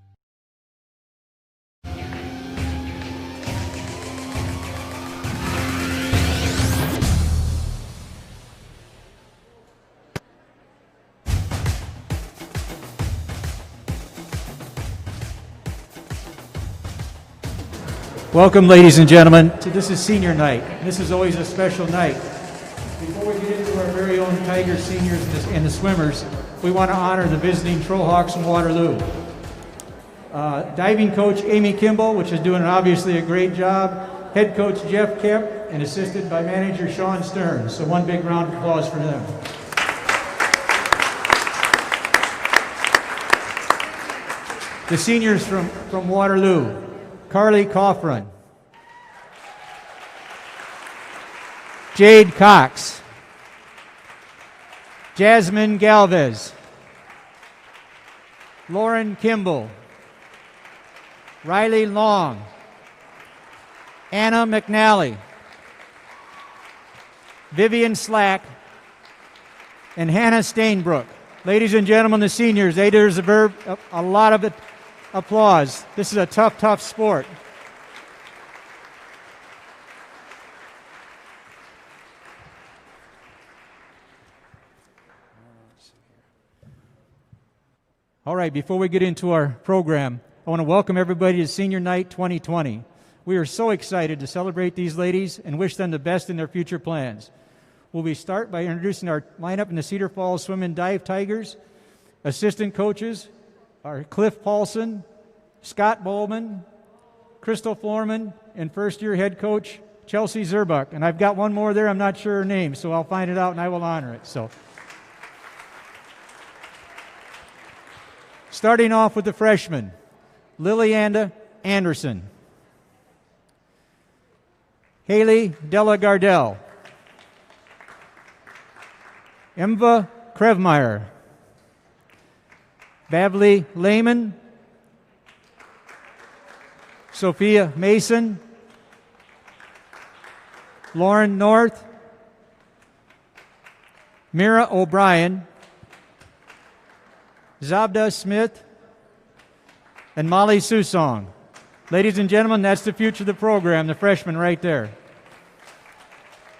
Welcome, ladies and gentlemen. This is senior night. This is always a special night. Before we get into our very own Tiger seniors and the swimmers, we want to honor the visiting Trollhawks from Waterloo. Diving coach Amy Kimball, which is doing obviously a great job. Head coach Jeff Kemp, and assisted by manager Sean Stearns. So one big round of applause for them. The seniors from Waterloo. Carly Coffran. Jade Cox. Jasmine Galvez. Lauren Kimball. Riley Long. Anna McNally. Vivian Slack. And Hannah Stainbrook. Ladies and gentlemen, the seniors, they deserve a lot of applause. This is a tough, tough sport. All right, before we get into our program, I want to welcome everybody to Senior Night 2020. We are so excited to celebrate these ladies and wish them the best in their future plans. We'll start by introducing our lineup in the Cedar Falls Swim and Dive Tigers. Assistant coaches are Cliff Paulson, Scott Bowman, Crystal Florman, and first-year head coach Chelsea Zerbuck. And I've got one more there. I'm not sure her name, so I'll find it out and I will honor it. So, starting off with the freshmen, Lilianda Anderson, Haley Della Gardell, Emva Krevmeyer, Bavli Lehman, Sophia Mason, Lauren North, Mira O'Brien, Zabda Smith, and Molly Susong. Ladies and gentlemen, that's the future of the program, the freshmen right there.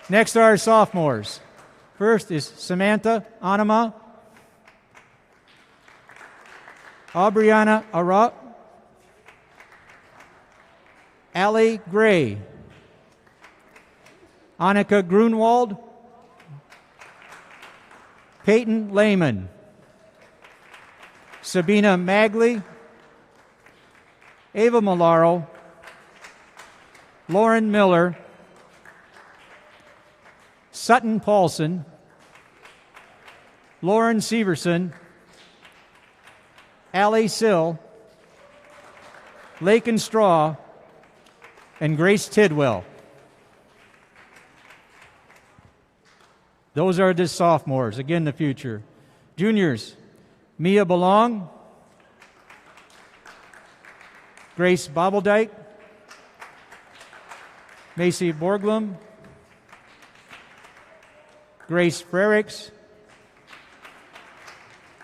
Next are our sophomores. First is Samantha Anama, Aubriana Arat, Allie Gray, Annika Grunwald, Peyton Lehman, Sabina Magley, Ava Malaro, Lauren Miller, Sutton Paulson, Lauren Severson, Allie Sill, Lakin Straw, and Grace Tidwell. Those are the sophomores, again the future. Juniors, Mia Belong, Grace Bobbledike, Macy Borglum, Grace Frericks,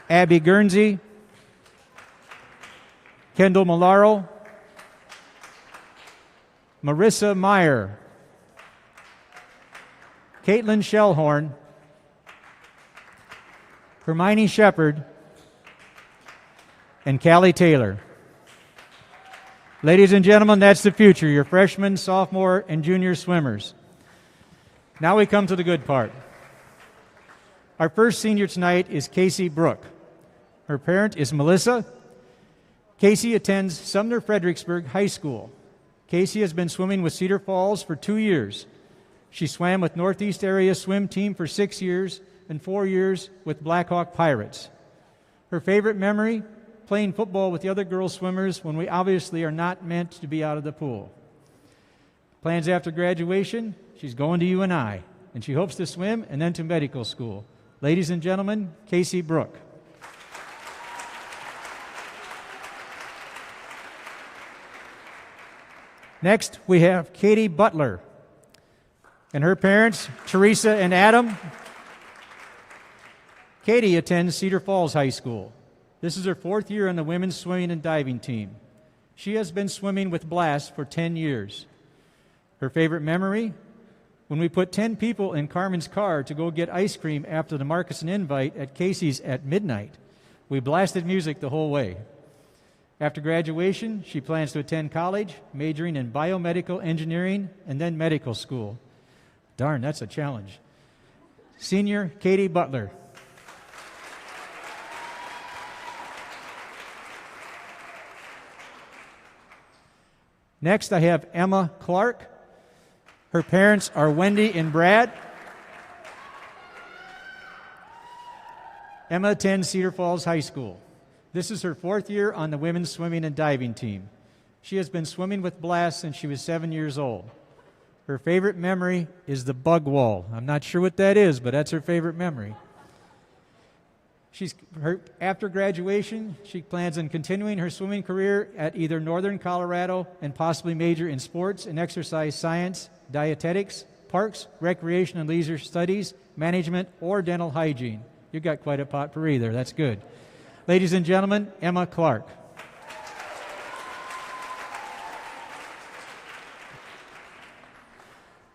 Abby Guernsey, Kendall Malaro, Marissa Meyer, Caitlin Shellhorn, Hermione Shepard, and Callie Taylor. Ladies and gentlemen, that's the future, your freshmen, sophomore, and junior swimmers. Now we come to the good part. Our first senior tonight is Casey Brook. Her parent is Melissa. Casey attends Sumner Fredericksburg High School. Casey has been swimming with Cedar Falls for 2 years. She swam with Northeast Area Swim Team for 6 years and 4 years with Blackhawk Pirates. Her favorite memory, playing football with the other girl swimmers when we obviously are not meant to be out of the pool. Plans after graduation, she's going to UNI, and she hopes to swim and then to medical school. Ladies and gentlemen, Casey Brook. Next, we have Katie Butler and her parents, Teresa and Adam. Katie attends Cedar Falls High School. This is her 4th year on the women's swimming and diving team. She has been swimming with Blast for 10 years. Her favorite memory? When we put 10 people in Carmen's car to go get ice cream after the Marcussen invite at Casey's at midnight. We blasted music the whole way. After graduation, she plans to attend college, majoring in biomedical engineering and then medical school. Darn, that's a challenge. Senior Katie Butler. Next, I have Emma Clark. Her parents are Wendy and Brad. Emma attends Cedar Falls High School. This is her 4th year on the women's swimming and diving team. She has been swimming with Blast since she was 7 years old. Her favorite memory is the bug wall. I'm not sure what that is, but that's her favorite memory. After graduation, she plans on continuing her swimming career at either Northern Colorado and possibly major in sports and exercise science, dietetics, parks, recreation and leisure studies, management, or dental hygiene. You got quite a potpourri there. That's good. Ladies and gentlemen, Emma Clark.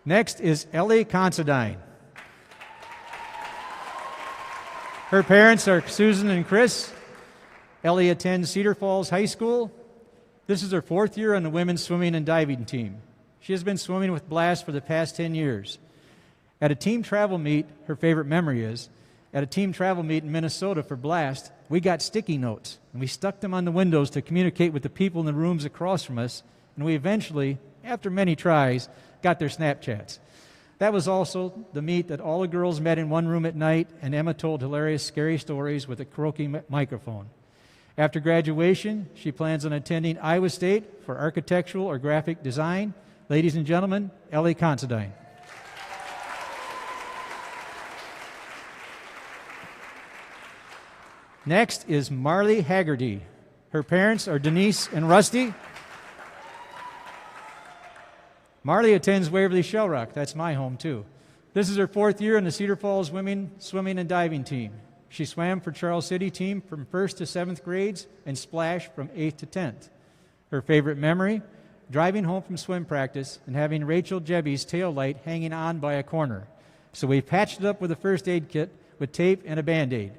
Next is Ellie Considine. Her parents are Susan and Chris. Ellie attends Cedar Falls High School. This is her 4th year on the women's swimming and diving team. She has been swimming with Blast for the past 10 years. At a team travel meet, her favorite memory is, at a team travel meet in Minnesota for Blast, we got sticky notes, and we stuck them on the windows to communicate with the people in the rooms across from us, and we eventually, after many tries, got their Snapchats. That was also the meet that all the girls met in one room at night, and Emma told hilarious, scary stories with a croaking microphone. After graduation, she plans on attending Iowa State for architectural or graphic design. Ladies and gentlemen, Ellie Considine. Next is Marley Haggerty. Her parents are Denise and Rusty. Marley attends Waverly Shell Rock. That's my home, too. This is her 4th year on the Cedar Falls women swimming and diving team. She swam for Charles City team from 1st to 7th grades and splashed from 8th to 10th. Her favorite memory, driving home from swim practice and having Rachel Jebby's tail light hanging on by a corner. So we patched it up with a first aid kit with tape and a Band-Aid.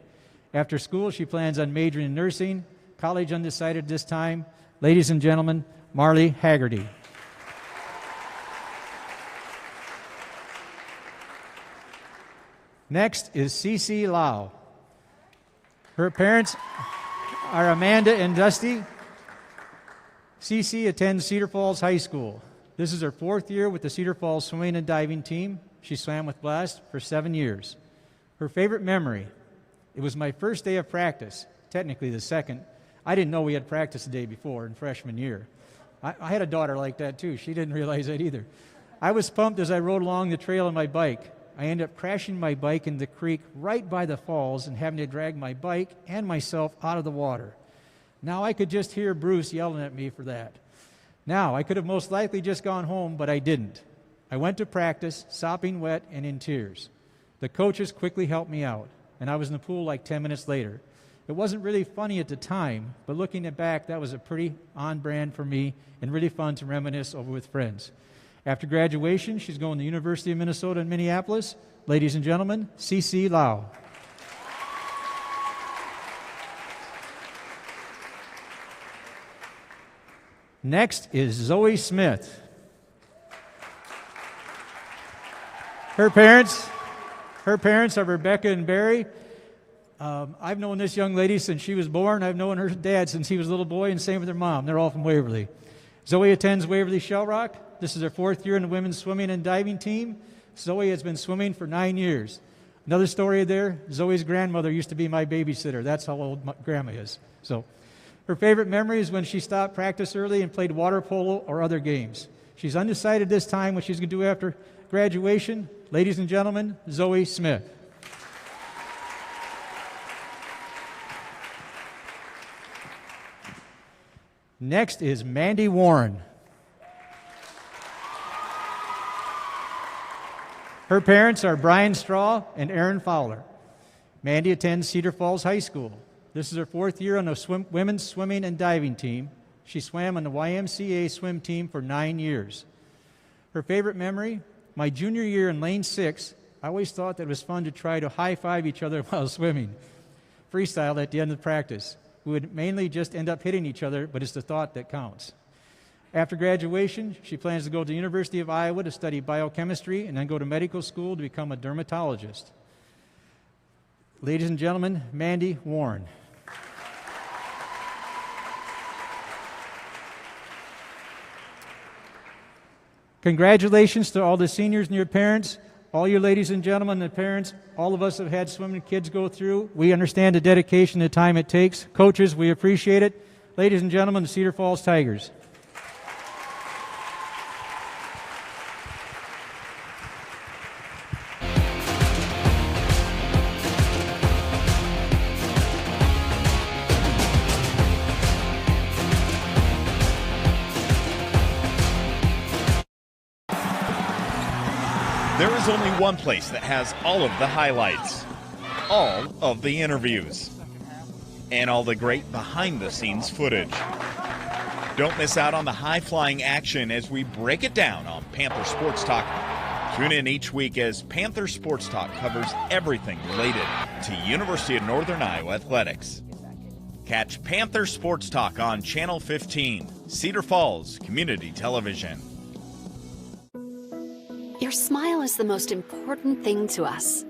After school, she plans on majoring in nursing. College undecided this time. Ladies and gentlemen, Marley Haggerty. Next is Cece Lau. Her parents are Amanda and Dusty. Cece attends Cedar Falls High School. This is her 4th year with the Cedar Falls swimming and diving team. She swam with Blast for 7 years. Her favorite memory, it was my first day of practice, technically the second. I didn't know we had practice the day before in freshman year. I had a daughter like that too. She didn't realize that either. I was pumped as I rode along the trail on my bike. I ended up crashing my bike in the creek right by the falls and having to drag my bike and myself out of the water. Now I could just hear Bruce yelling at me for that. Now, I could have most likely just gone home, but I didn't. I went to practice, sopping wet and in tears. The coaches quickly helped me out, and I was in the pool like 10 minutes later. It wasn't really funny at the time, but looking back, that was a pretty on brand for me and really fun to reminisce over with friends. After graduation, she's going to the University of Minnesota in Minneapolis. Ladies and gentlemen, Cece Lau. Next is Zoe Smith. Her parents are Rebecca and Barry. I've known this young lady since she was born. I've known her dad since he was a little boy, and same with her mom. They're all from Waverly. Zoe attends Waverly Shell Rock. This is her 4th year in the women's swimming and diving team. Zoe has been swimming for 9 years. Another story there, Zoe's grandmother used to be my babysitter. That's how old my grandma is. So, her favorite memory is when she stopped practice early and played water polo or other games. She's undecided this time what she's going to do after graduation. Ladies and gentlemen, Zoe Smith. Next is Mandy Warren. Her parents are Brian Straw and Aaron Fowler. Mandy attends Cedar Falls High School. This is her 4th year on the women's swimming and diving team. She swam on the YMCA swim team for 9 years. Her favorite memory, my junior year in lane 6, I always thought that it was fun to try to high-five each other while swimming. Freestyle at the end of practice. We would mainly just end up hitting each other, but it's the thought that counts. After graduation, she plans to go to the University of Iowa to study biochemistry and then go to medical school to become a dermatologist. Ladies and gentlemen, Mandy Warren. Congratulations to all the seniors and your parents, all your ladies and gentlemen and parents. All of us have had swimming kids go through. We understand the dedication and the time it takes. Coaches, we appreciate it. Ladies and gentlemen, the Cedar Falls Tigers. There is only one place that has all of the highlights, all of the interviews, and all the great behind-the-scenes footage. Don't miss out on the high-flying action as we break it down on Panther Sports Talk. Tune in each week as Panther Sports Talk covers everything related to University of Northern Iowa athletics. Catch Panther Sports Talk on Channel 15, Cedar Falls Community Television. Your smile is the most important thing to us.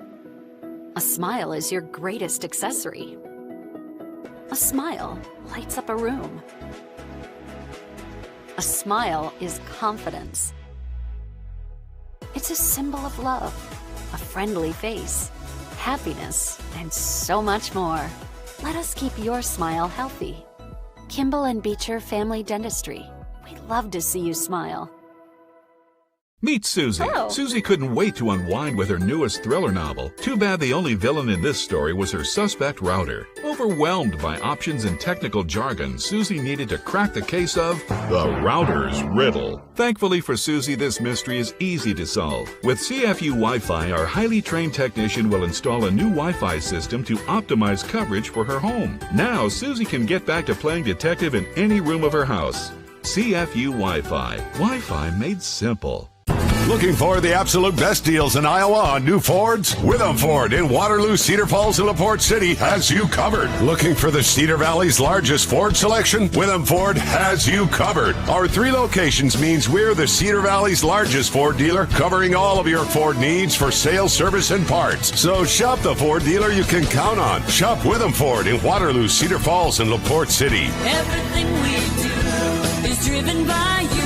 A smile is your greatest accessory. A smile lights up a room. A smile is confidence. It's a symbol of love, a friendly face, happiness, and so much more. Let us keep your smile healthy. Kimball and Beecher Family Dentistry. We'd love to see you smile. Meet Susie. Hello. Susie couldn't wait to unwind with her newest thriller novel. Too bad the only villain in this story was her suspect router. Overwhelmed by options and technical jargon, Susie needed to crack the case of the router's riddle. Thankfully for Susie, this mystery is easy to solve. With CFU Wi-Fi, our highly trained technician will install a new Wi-Fi system to optimize coverage for her home. Now, Susie can get back to playing detective in any room of her house. CFU Wi-Fi. Wi-Fi made simple. Looking for the absolute best deals in Iowa on new Fords? Witham Ford in Waterloo, Cedar Falls, and LaPorte City has you covered. Looking for the Cedar Valley's largest Ford selection? Witham Ford has you covered. Our 3 locations means we're the Cedar Valley's largest Ford dealer, covering all of your Ford needs for sales, service, and parts. So shop the Ford dealer you can count on. Shop Witham Ford in Waterloo, Cedar Falls, and LaPorte City. Everything we do is driven by you.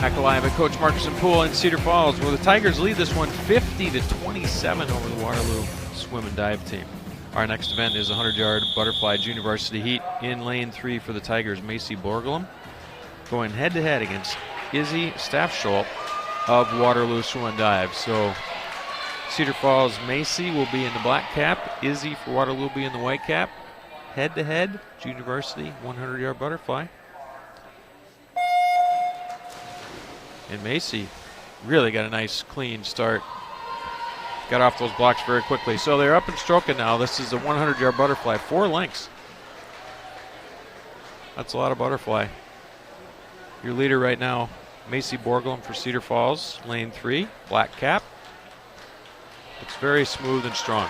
Back live at Coach Marcussen Pool in Cedar Falls, where the Tigers lead this one 50-27 over the Waterloo swim and dive team. Our next event is a 100-yard butterfly junior varsity heat in lane 3 for the Tigers. Macy Borglum going head-to-head against Izzy Staffschulte of Waterloo swim and dive. So Cedar Falls Macy will be in the black cap. Izzy for Waterloo will be in the white cap. Head-to-head junior varsity 100-yard butterfly. And Macy really got a nice clean start. Got off those blocks very quickly. So they're up and stroking now. This is a 100-yard butterfly, 4 lengths. That's a lot of butterfly. Your leader right now, Macy Borglum for Cedar Falls, lane 3, black cap. It's very smooth and strong.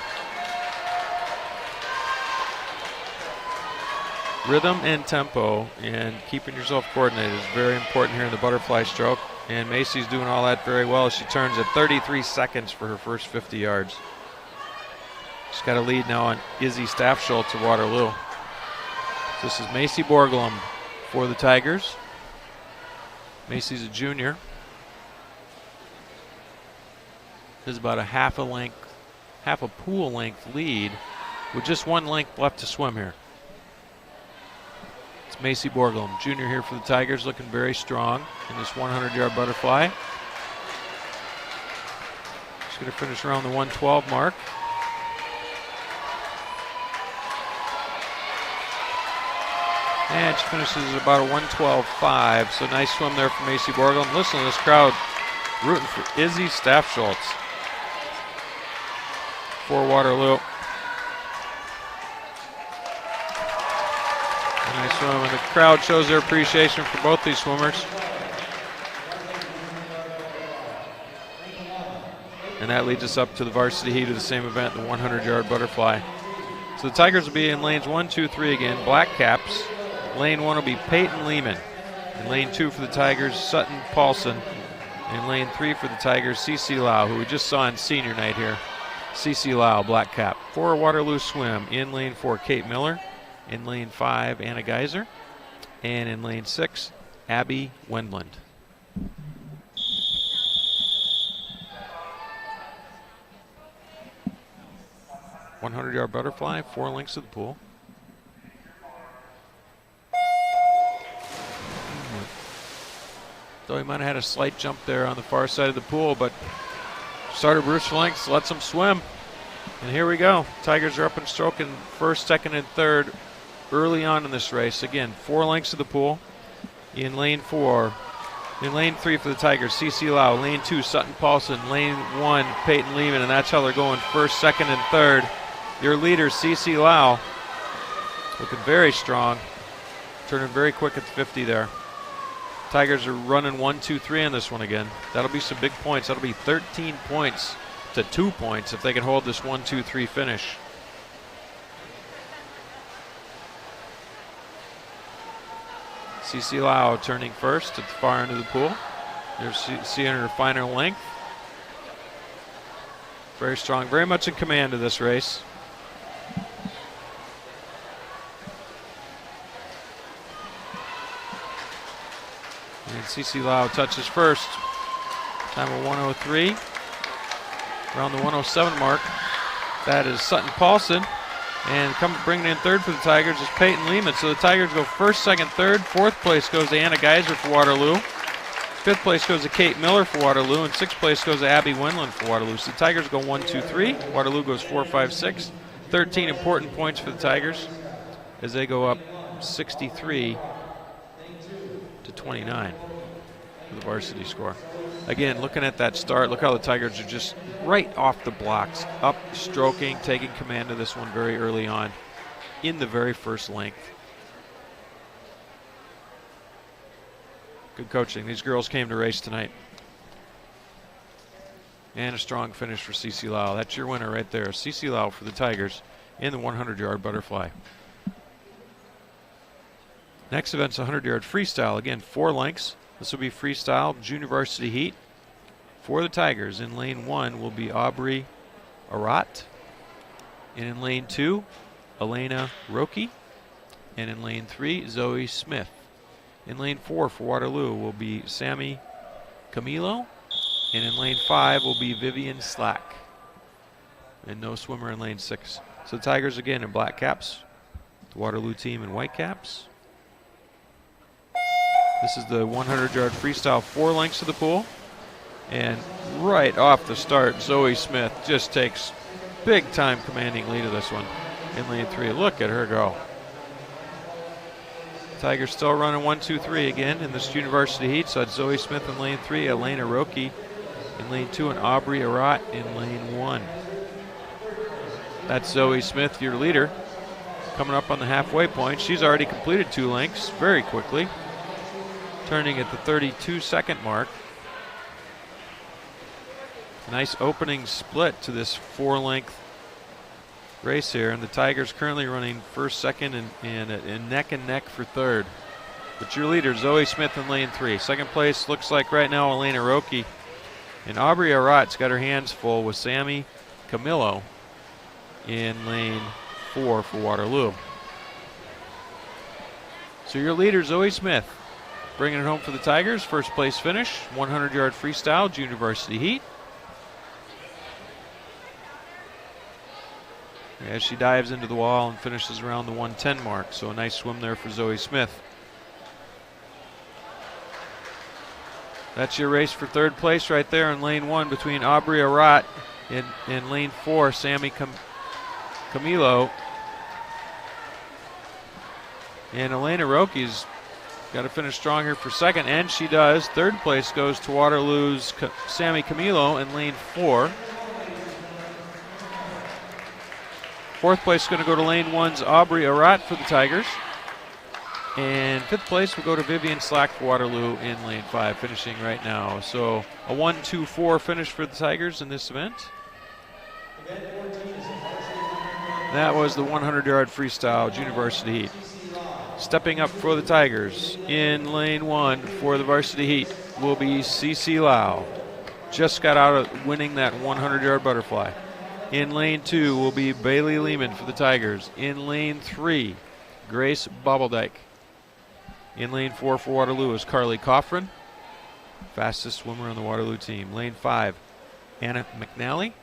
Rhythm and tempo and keeping yourself coordinated is very important here in the butterfly stroke. And Macy's doing all that very well. She turns at 33 seconds for her first 50 yards. She's got a lead now on Izzy Staffschulte of Waterloo. This is Macy Borglum for the Tigers. Macy's a junior. There's about a half a pool length lead with just 1 length left to swim here. It's Macy Borglum, junior here for the Tigers, looking very strong in this 100-yard butterfly. She's going to finish around the 112 mark. And she finishes at about a 112.5, so nice swim there for Macy Borglum. Listen to this crowd rooting for Izzy Staffschulte for Waterloo. Nice swim, and the crowd shows their appreciation for both these swimmers. And that leads us up to the varsity heat of the same event, the 100-yard butterfly. So the Tigers will be in lanes 1, 2, 3 again, black caps. Lane 1 will be Peyton Lehman. In lane 2 for the Tigers, Sutton Paulson. In lane 3 for the Tigers, Cece Lau, who we just saw in senior night here. Cece Lau, black cap. For Waterloo swim, in lane 4, Kate Miller. In lane 5, Anna Geiser. And in lane 6, Abby Wendland. "100-yard butterfly, 4 lengths of the pool. Though he might have had a slight jump there on the far side of the pool, but started Bruce lengths, lets him swim. And here we go. Tigers are up and stroking first, second, and third early on in this race. Again, 4 lengths of the pool. In lane 4, in lane 3 for the Tigers, Cece Lau. Lane 2, Sutton Paulson. Lane 1, Peyton Lehman, and that's how they're going first, second, and third. Your leader, Cece Lau, looking very strong, turning very quick at the 50 there. Tigers are running 1, 2, 3 on this one again. That'll be some big points. That'll be 13 points to 2 points if they can hold this 1, 2, 3 finish. Cece Lau turning first at the far end of the pool. There's seeing her finer length. Very strong, very much in command of this race. And Cece Lau touches first. Time of 103. Around the 107 mark. That is Sutton Paulson. And bringing in third for the Tigers is Peyton Lehman. So the Tigers go first, second, third. Fourth place goes to Anna Geiser for Waterloo. Fifth place goes to Kate Miller for Waterloo. And sixth place goes to Abby Wendland for Waterloo. So the Tigers go 1, 2, 3. Waterloo goes 4, 5, 6. 13 important points for the Tigers as they go up 63 to 29 for the varsity score. Again, looking at that start, look how the Tigers are just right off the blocks, up, stroking, taking command of this one very early on in the very first length. Good coaching. These girls came to race tonight. And a strong finish for Cece Lau. That's your winner right there. Cece Lau for the Tigers in the 100-yard butterfly. Next event's 100-yard freestyle. Again, 4 lengths. This will be freestyle junior varsity heat. For the Tigers, in lane 1 will be Aubrey Arat. And in lane 2, Elena Roki. And in lane 3, Zoe Smith. In lane 4 for Waterloo will be Sammy Camilo. And in lane 5 will be Vivian Slack. And no swimmer in lane 6. So the Tigers again in black caps. The Waterloo team in white caps. This is the 100-yard freestyle 4 lengths of the pool. And right off the start, Zoe Smith just takes big time commanding lead of this one in lane 3. Look at her go. Tigers still running 1, 2, 3 again in this junior varsity heat. So it's Zoe Smith in lane 3, Elena Roki in lane 2, and Aubrey Arat in lane 1. That's Zoe Smith, your leader, coming up on the halfway point. She's already completed 2 lengths very quickly, turning at the 32-second mark. Nice opening split to this 4-length race here, and the Tigers currently running first, second, and neck and neck for third. But your leader, Zoe Smith in lane 3. Second place looks like right now Elena Roki. And Aubrey Arat's got her hands full with Sammy Camilo in lane 4 for Waterloo. So your leader, Zoe Smith, bringing it home for the Tigers. First place finish, 100-yard freestyle, junior varsity heat. As she dives into the wall and finishes around the 110 mark. So a nice swim there for Zoe Smith. That's your race for third place right there in lane 1 between Aubrey Arat and in lane 4, Sammy Camilo. And Elena Roki's got to finish strong here for second, and she does. Third place goes to Waterloo's Sammy Camilo in lane 4. Fourth place is going to go to lane 1's Aubrey Arat for the Tigers. And fifth place will go to Vivian Slack for Waterloo in lane 5, finishing right now. So a 1-2-4 finish for the Tigers in this event. That was the 100-yard freestyle junior varsity heat. Stepping up for the Tigers in lane 1 for the varsity heat will be Cece Lau. Just got out of winning that 100-yard butterfly. In lane 2 will be Bailey Lehman for the Tigers. In lane 3, Grace Bobbledike. In lane 4 for Waterloo is Carly Coffrin, fastest swimmer on the Waterloo team. Lane 5, Anna McNally.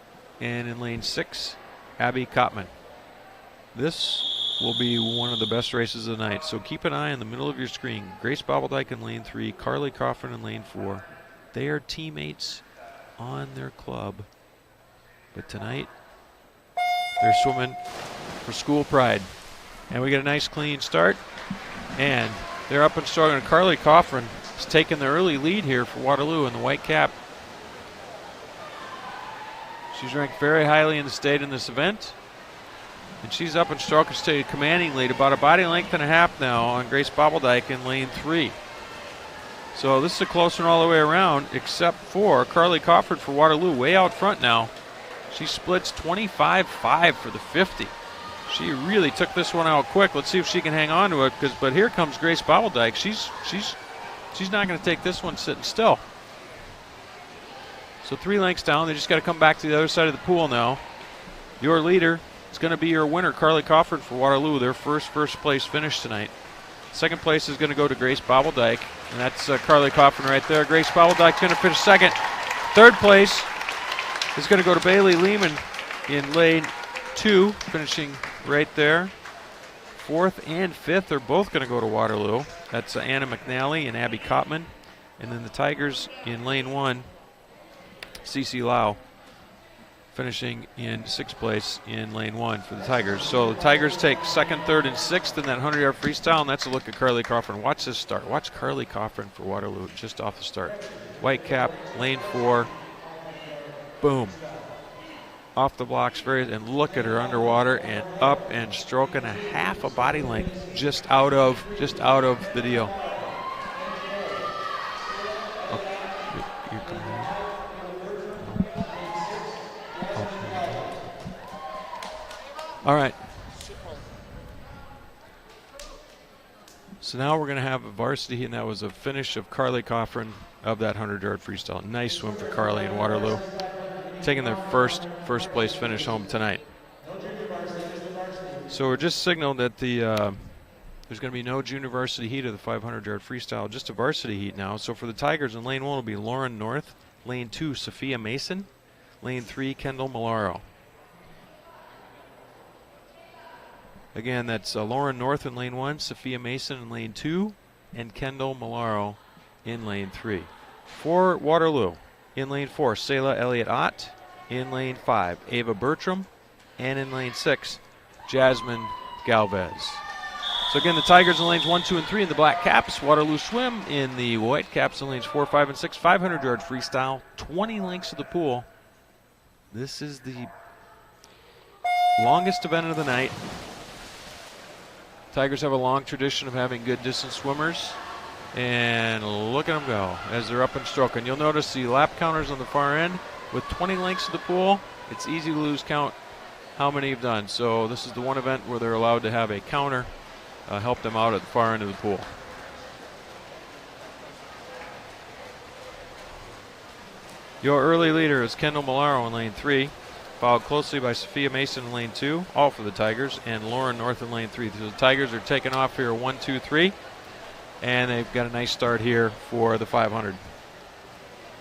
And in lane 6, Abby Kottman. This will be one of the best races of the night, so keep an eye in the middle of your screen. Grace Bobbledike in lane 3, Carly Coffrin in lane 4. They are teammates on their club, but tonight they're swimming for school pride. And we get a nice clean start, and they're up and strong. And Carly Coffrin is taking the early lead here for Waterloo in the white cap. She's ranked very highly in the state in this event. And she's up and stroke and stayed commanding lead, about a body length and a half now on Grace Bobbledike in lane 3. So this is a close one all the way around, except for Carly Coffrin for Waterloo, way out front now. She splits 25-5 for the 50. She really took this one out quick. Let's see if she can hang on to it. But here comes Grace Bobbledike. She's not going to take this one sitting still. So 3 lengths down. They just got to come back to the other side of the pool now. Your leader is going to be your winner, Carly Coffrin for Waterloo. Their first place finish tonight. Second place is going to go to Grace Bobbledike, and that's Carly Coffrin right there. Grace Bobbledike's going to finish second. Third place is going to go to Bailey Lehman in lane 2, finishing right there. Fourth and fifth are both going to go to Waterloo. That's Anna McNally and Abby Kottman. And then the Tigers in lane 1, Cece Lau, finishing in 6th place in lane 1 for the Tigers. So the Tigers take second, third, and 6th in that 100-yard freestyle, and that's a look at Carly Coffrin. Watch this start. Watch Carly Coffrin for Waterloo just off the start. White cap, lane 4. Boom. Off the blocks, and look at her underwater and up and stroking a half a body length just out of the deal. Oh, you're coming in. All right. So now we're going to have a varsity, and that was a finish of Carly Coffrin of that 100-yard freestyle. Nice swim for Carly in Waterloo, taking their first place finish home tonight. So we're just signaled that the There's going to be no junior varsity heat of the 500-yard freestyle, just a varsity heat now. So for the Tigers in lane 1 will be Lauren North, lane 2 Sophia Mason, lane 3 Kendall Malaro. Again, that's Lauren North in lane 1, Sophia Mason in lane 2, and Kendall Malaro in lane 3. For Waterloo, in lane 4, Selah Elliott Ott, in lane 5, Ava Bertram, and in lane 6, Jasmine Galvez. So again, the Tigers in lanes 1, 2, and 3 in the black caps. Waterloo Swim in the white caps in lanes 4, 5, and 6. 500-yard freestyle, 20 lengths of the pool. This is the longest event of the night. Tigers have a long tradition of having good distance swimmers. And look at them go as they're up and stroking. You'll notice the lap counters on the far end. With 20 lengths of the pool, it's easy to lose count how many you've done. So this is the one event where they're allowed to have a counter help them out at the far end of the pool. Your early leader is Kendall Malaro in lane 3, followed closely by Sophia Mason in lane 2, all for the Tigers, and Lauren North in lane 3. So the Tigers are taking off here 1, 2, 3, and they've got a nice start here for the 500.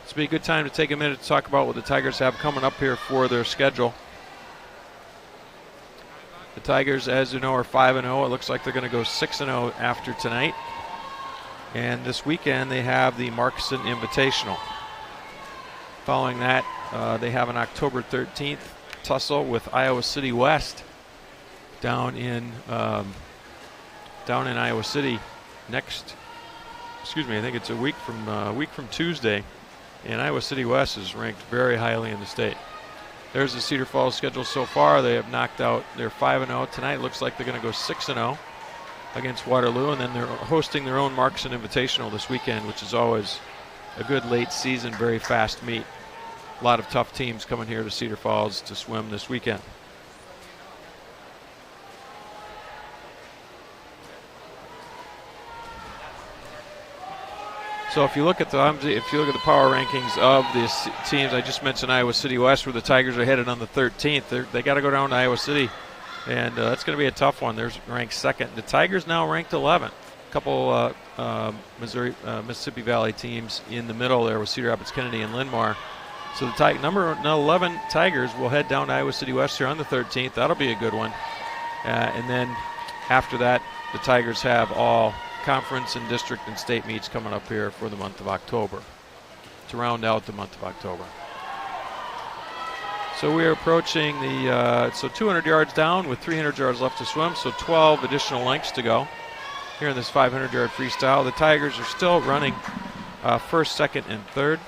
This will be a good time to take a minute to talk about what the Tigers have coming up here for their schedule. The Tigers, as you know, are 5-0. It looks like they're going to go 6-0 after tonight. And this weekend they have the Marcussen Invitational. Following that, they have an October 13th tussle with Iowa City West down in Iowa City next. I think it's a week from Tuesday. And Iowa City West is ranked very highly in the state. There's the Cedar Falls schedule so far. They have knocked out, they're 5-0 tonight. Looks like they're going to go 6-0 against Waterloo, and then they're hosting their own Marcussen Invitational this weekend, which is always a good late season, very fast meet. A lot of tough teams coming here to Cedar Falls to swim this weekend. So if you look at the power rankings of these teams, I just mentioned Iowa City West, where the Tigers are headed on the 13th. They got to go down to Iowa City, and that's going to be a tough one. They're ranked 2nd. The Tigers now ranked 11th. A couple Mississippi Valley teams in the middle there with Cedar Rapids, Kennedy, and Linn-Mar. So the number 11 Tigers will head down to Iowa City West here on the 13th. That'll be a good one. And then after that, the Tigers have all conference and district and state meets coming up here for the month of October to round out the month of October. So we are approaching the 200 yards down with 300 yards left to swim, so 12 additional lengths to go here in this 500-yard freestyle. The Tigers are still running first, second, and third.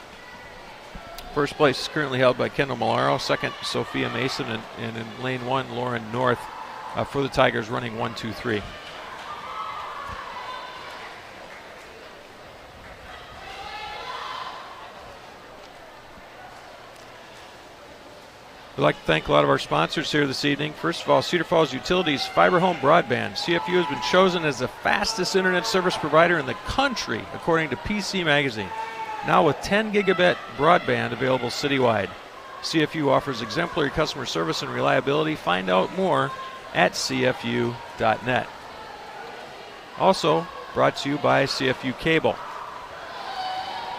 First place is currently held by Kendall Malaro, second Sophia Mason, and in lane 1 Lauren North for the Tigers running 1, 2, 3. We'd like to thank a lot of our sponsors here this evening. First of all, Cedar Falls Utilities Fiber Home Broadband. CFU has been chosen as the fastest internet service provider in the country, according to PC Magazine. Now with 10 gigabit broadband available citywide. CFU offers exemplary customer service and reliability. Find out more at cfu.net. Also brought to you by CFU Cable.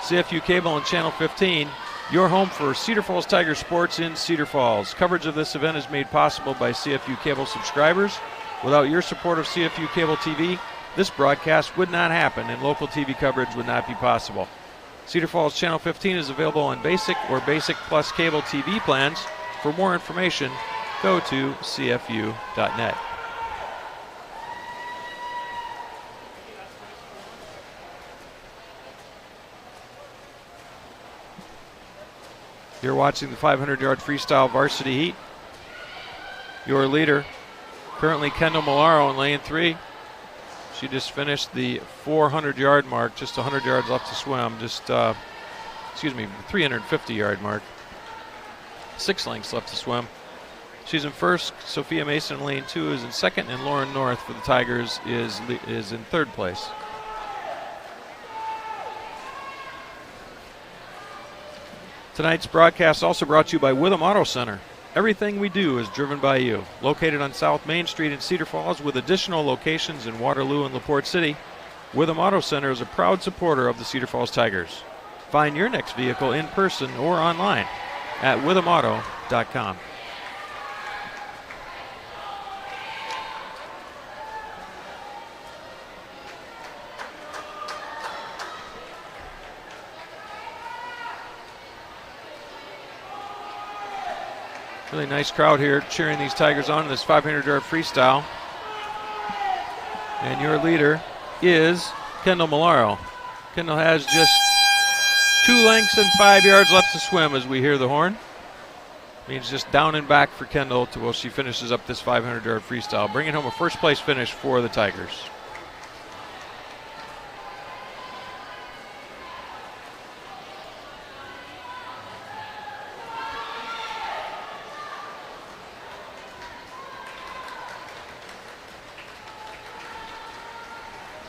CFU Cable on Channel 15. Your home for Cedar Falls Tiger sports in Cedar Falls. Coverage of this event is made possible by CFU Cable subscribers. Without your support of CFU Cable TV, this broadcast would not happen and local TV coverage would not be possible. Cedar Falls Channel 15 is available on Basic or Basic Plus Cable TV plans. For more information, go to cfu.net. You're watching the 500-yard freestyle varsity heat. Your leader, currently Kendall Malaro in lane 3. She just finished the 400-yard mark, just 100 yards left to swim. 350-yard mark. 6 lengths left to swim. She's in first. Sophia Mason in lane 2 is in second, and Lauren North for the Tigers is in third place. Tonight's broadcast also brought to you by Witham Auto Center. Everything we do is driven by you. Located on South Main Street in Cedar Falls with additional locations in Waterloo and LaPorte City, Witham Auto Center is a proud supporter of the Cedar Falls Tigers. Find your next vehicle in person or online at withamauto.com. Really nice crowd here cheering these Tigers on in this 500-yard freestyle. And your leader is Kendall Malaro. Kendall has just 2 lengths and 5 yards left to swim as we hear the horn. Means just down and back for Kendall while she finishes up this 500-yard freestyle, bringing home a first-place finish for the Tigers.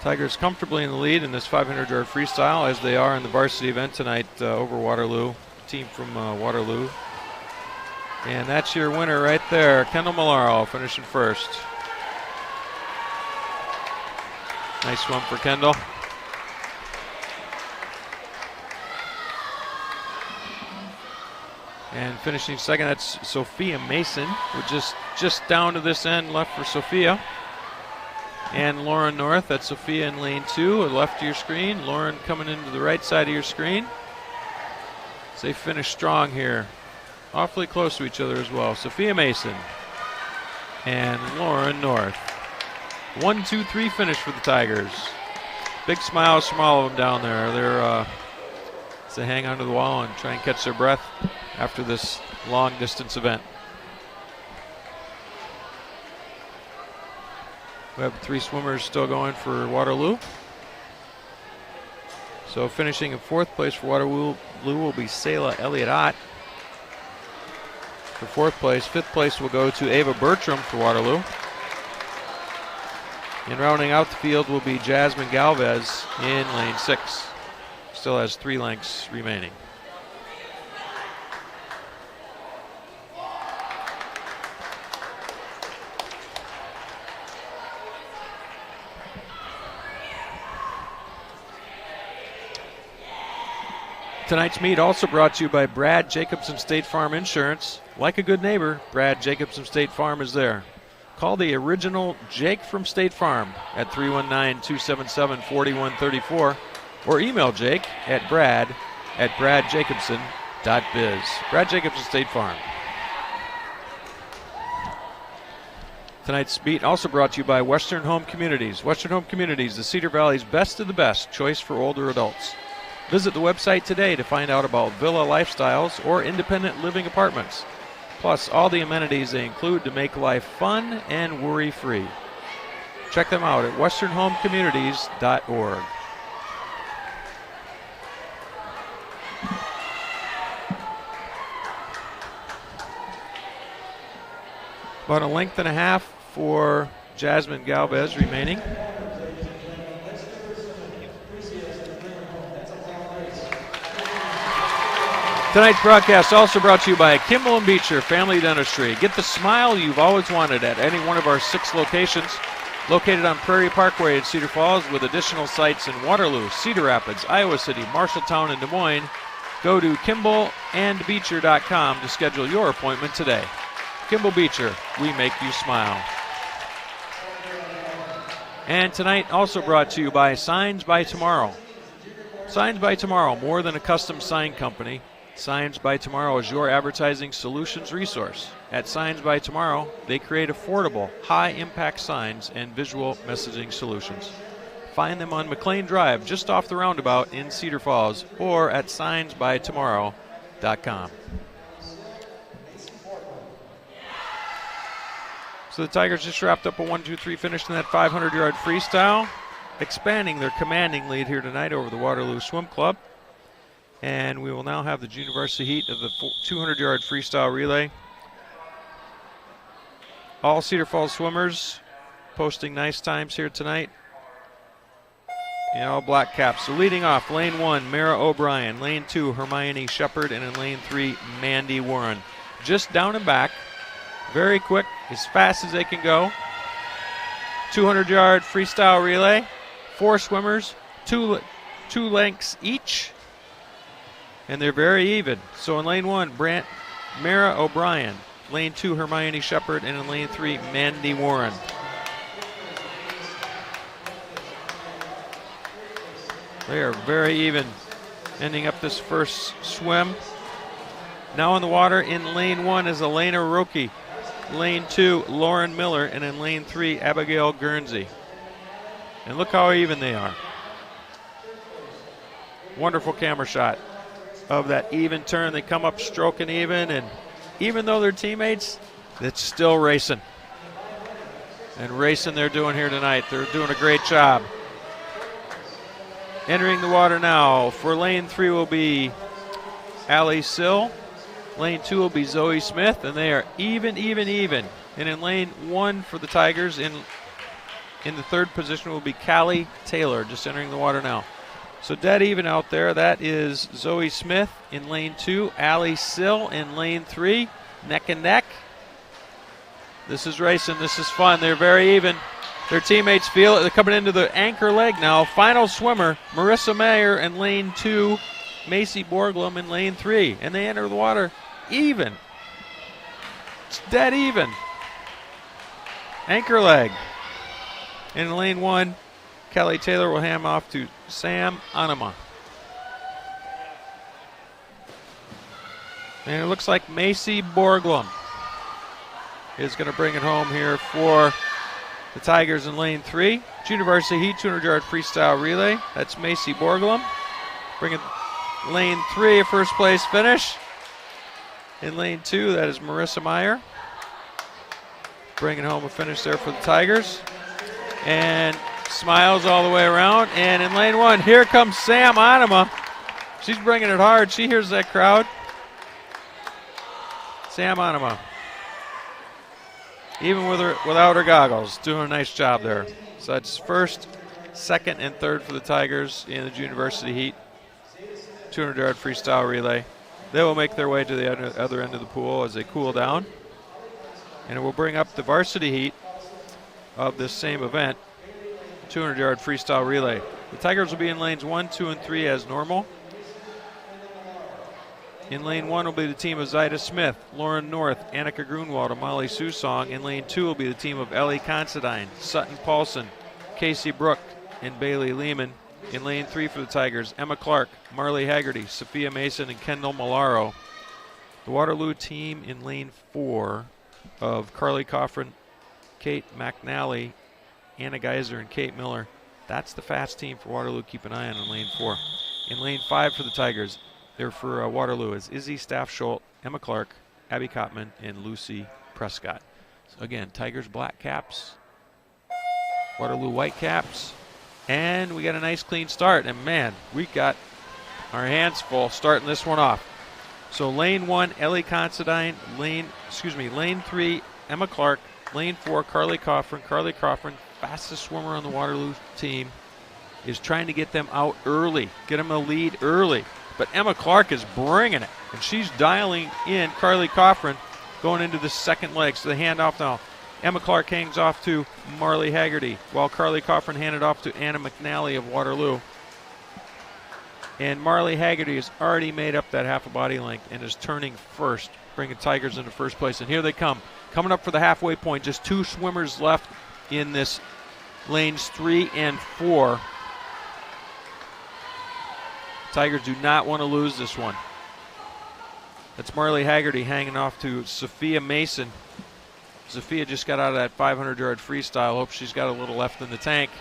Tigers comfortably in the lead in this 500-yard freestyle, as they are in the varsity event tonight over Waterloo, team from Waterloo. And that's your winner right there, Kendall Malaro, finishing first. Nice swim for Kendall. And finishing second, that's Sophia Mason. We're just down to this end left for Sophia. And Lauren North, that's Sophia in lane 2, left of your screen. Lauren coming into the right side of your screen. So they finish strong here. Awfully close to each other as well. Sophia Mason and Lauren North. 1, 2, 3 finish for the Tigers. Big smiles from all of them down there. They're they hang onto the wall and try and catch their breath after this long distance event. We have 3 swimmers still going for Waterloo. So finishing in 4th place for Waterloo will be Selah Elliott-Ott. For 4th place, 5th place will go to Ava Bertram for Waterloo. And rounding out the field will be Jasmine Galvez in lane 6. Still has 3 lengths remaining. Tonight's meet also brought to you by Brad Jacobson State Farm Insurance. Like a good neighbor, Brad Jacobson State Farm is there. Call the original Jake from State Farm at 319-277-4134 or email Jake at brad@bradjacobson.biz. Brad Jacobson State Farm. Tonight's meet also brought to you by Western Home Communities. Western Home Communities, the Cedar Valley's best of the best choice for older adults. Visit the website today to find out about villa lifestyles or independent living apartments, plus all the amenities they include to make life fun and worry-free. Check them out at westernhomecommunities.org. About a length and a half for Jasmine Galvez remaining. Tonight's broadcast also brought to you by Kimball & Beecher Family Dentistry. Get the smile you've always wanted at any one of our 6 locations, located on Prairie Parkway in Cedar Falls, with additional sites in Waterloo, Cedar Rapids, Iowa City, Marshalltown, and Des Moines. Go to KimballAndBeecher.com to schedule your appointment today. Kimball Beecher, we make you smile. And tonight also brought to you by Signs by Tomorrow. Signs by Tomorrow, more than a custom sign company. Signs by Tomorrow is your advertising solutions resource. At Signs by Tomorrow, they create affordable, high-impact signs and visual messaging solutions. Find them on McLean Drive, just off the roundabout in Cedar Falls, or at signsbytomorrow.com. So the Tigers just wrapped up a 1-2-3 finish in that 500-yard freestyle, expanding their commanding lead here tonight over the Waterloo Swim Club. And we will now have the junior varsity heat of the 200-yard freestyle relay. All Cedar Falls swimmers posting nice times here tonight. And all black caps. So leading off, lane 1, Mara O'Brien. Lane 2, Hermione Shepard. And in lane 3, Mandy Warren. just down and back. Very quick, as fast as they can go. 200-yard freestyle relay. 4 swimmers, two lengths each. And they're very even. So in lane 1, Mara O'Brien. Lane 2, Hermione Shepard. And in lane 3, Mandy Warren. They are very even, ending up this first swim. Now in the water in lane 1 is Elena Roki. Lane 2, Lauren Miller. And in lane 3, Abigail Guernsey. And look how even they are. Wonderful camera shot of that even turn. They come up stroking even, and even though they're teammates, it's still racing. And racing they're doing here tonight. They're doing a great job. Entering the water now for lane 3 will be Allie Sill. Lane 2 will be Zoe Smith, and they are even. And in lane 1 for the Tigers, in the third position will be Callie Taylor, just entering the water now. So dead even out there. That is Zoe Smith in lane 2, Allie Sill in lane 3, neck and neck. This is racing. This is fun. They're very even. Their teammates feel it. They're coming into the anchor leg now. Final swimmer, Marissa Mayer in lane 2, Macy Borglum in lane 3. And they enter the water even. It's dead even. Anchor leg. And in lane 1, Kelly Taylor will hand off to Sam Anima. And it looks like Macy Borglum is going to bring it home here for the Tigers in lane 3. Junior varsity heat, 200-yard freestyle relay. That's Macy Borglum. Bringing lane 3, a first place finish. In lane 2, that is Marissa Meyer. Bringing home a finish there for the Tigers. And smiles all the way around. And in lane 1, here comes Sam Anima. She's bringing it hard. She hears that crowd. Sam Anima. Even without her goggles, doing a nice job there. So that's first, second, and third for the Tigers in the junior varsity heat. 200-yard freestyle relay. They will make their way to the other end of the pool as they cool down. And it will bring up the varsity heat of this same event, 200-yard freestyle relay. The Tigers will be in lanes 1, 2, and 3 as normal. In lane 1 will be the team of Zyda Smith, Lauren North, Annika Grunwald, and Molly Susong. In lane 2 will be the team of Ellie Considine, Sutton Paulson, Casey Brook, and Bailey Lehman. In lane 3 for the Tigers, Emma Clark, Marley Haggerty, Sophia Mason, and Kendall Malaro. The Waterloo team in lane 4 of Carly Coffrin, Kate McNally, Anna Geiser, and Kate Miller. That's the fast team for Waterloo. Keep an eye on in lane 4. In lane 5 for the Tigers, they're for Waterloo is Izzy Staffsholt, Emma Clark, Abby Kottman, and Lucy Prescott. So again, Tigers black caps, Waterloo white caps, and we got a nice clean start. And man, we got our hands full starting this one off. So lane 1, Ellie Considine, lane 3, Emma Clark, lane 4, Carly Coffrin. Carly Coffrin, fastest swimmer on the Waterloo team, is trying to get them out early, get them a lead early. But Emma Clark is bringing it, and she's dialing in Carly Coffrin going into the second leg. So the handoff now. Emma Clark hangs off to Marley Haggerty, while Carly Coffrin handed off to Anna McNally of Waterloo. And Marley Haggerty has already made up that half a body length and is turning first, bringing Tigers into first place. And here they come, coming up for the halfway point. Just 2 swimmers left in this lanes 3 and 4. Tigers do not want to lose this one. That's Marley Haggerty hanging off to Sophia Mason. Sophia just got out of that 500-yard freestyle. Hope she's got a little left in the tank.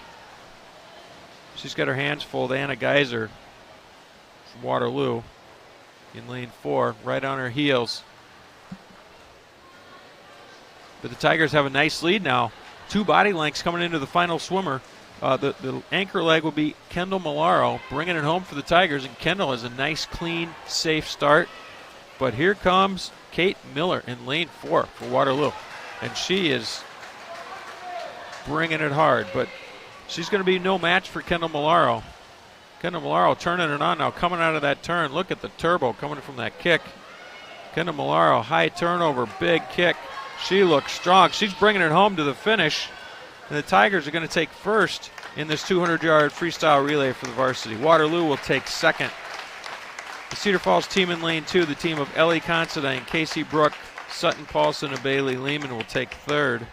She's got her hands full with Anna Geiser from Waterloo in lane 4, right on her heels. But the Tigers have a nice lead now. 2 body lengths coming into the final swimmer. The anchor leg will be Kendall Malaro bringing it home for the Tigers, and Kendall has a nice, clean, safe start. But here comes Kate Miller in lane 4 for Waterloo, and she is bringing it hard, but she's going to be no match for Kendall Malaro. Kendall Malaro turning it on now, coming out of that turn. Look at the turbo coming from that kick. Kendall Malaro, high turnover, big kick. She looks strong. She's bringing it home to the finish. And the Tigers are going to take first in this 200-yard freestyle relay for the varsity. Waterloo will take second. The Cedar Falls team in lane 2, the team of Ellie Considine, Casey Brook, Sutton Paulson, and Bailey Lehman will take third.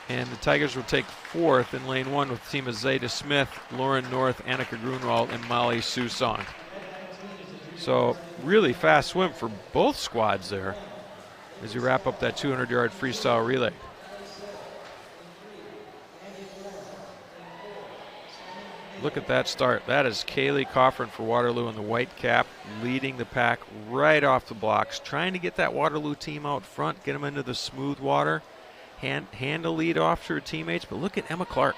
And the Tigers will take fourth in lane 1 with the team of Zeta Smith, Lauren North, Annika Grunwald, and Molly Susong. So really fast swim for both squads there as you wrap up that 200-yard freestyle relay. Look at that start. That is Kaylee Coffrin for Waterloo in the white cap, leading the pack right off the blocks, trying to get that Waterloo team out front, get them into the smooth water, hand a lead off to her teammates. But look at Emma Clark.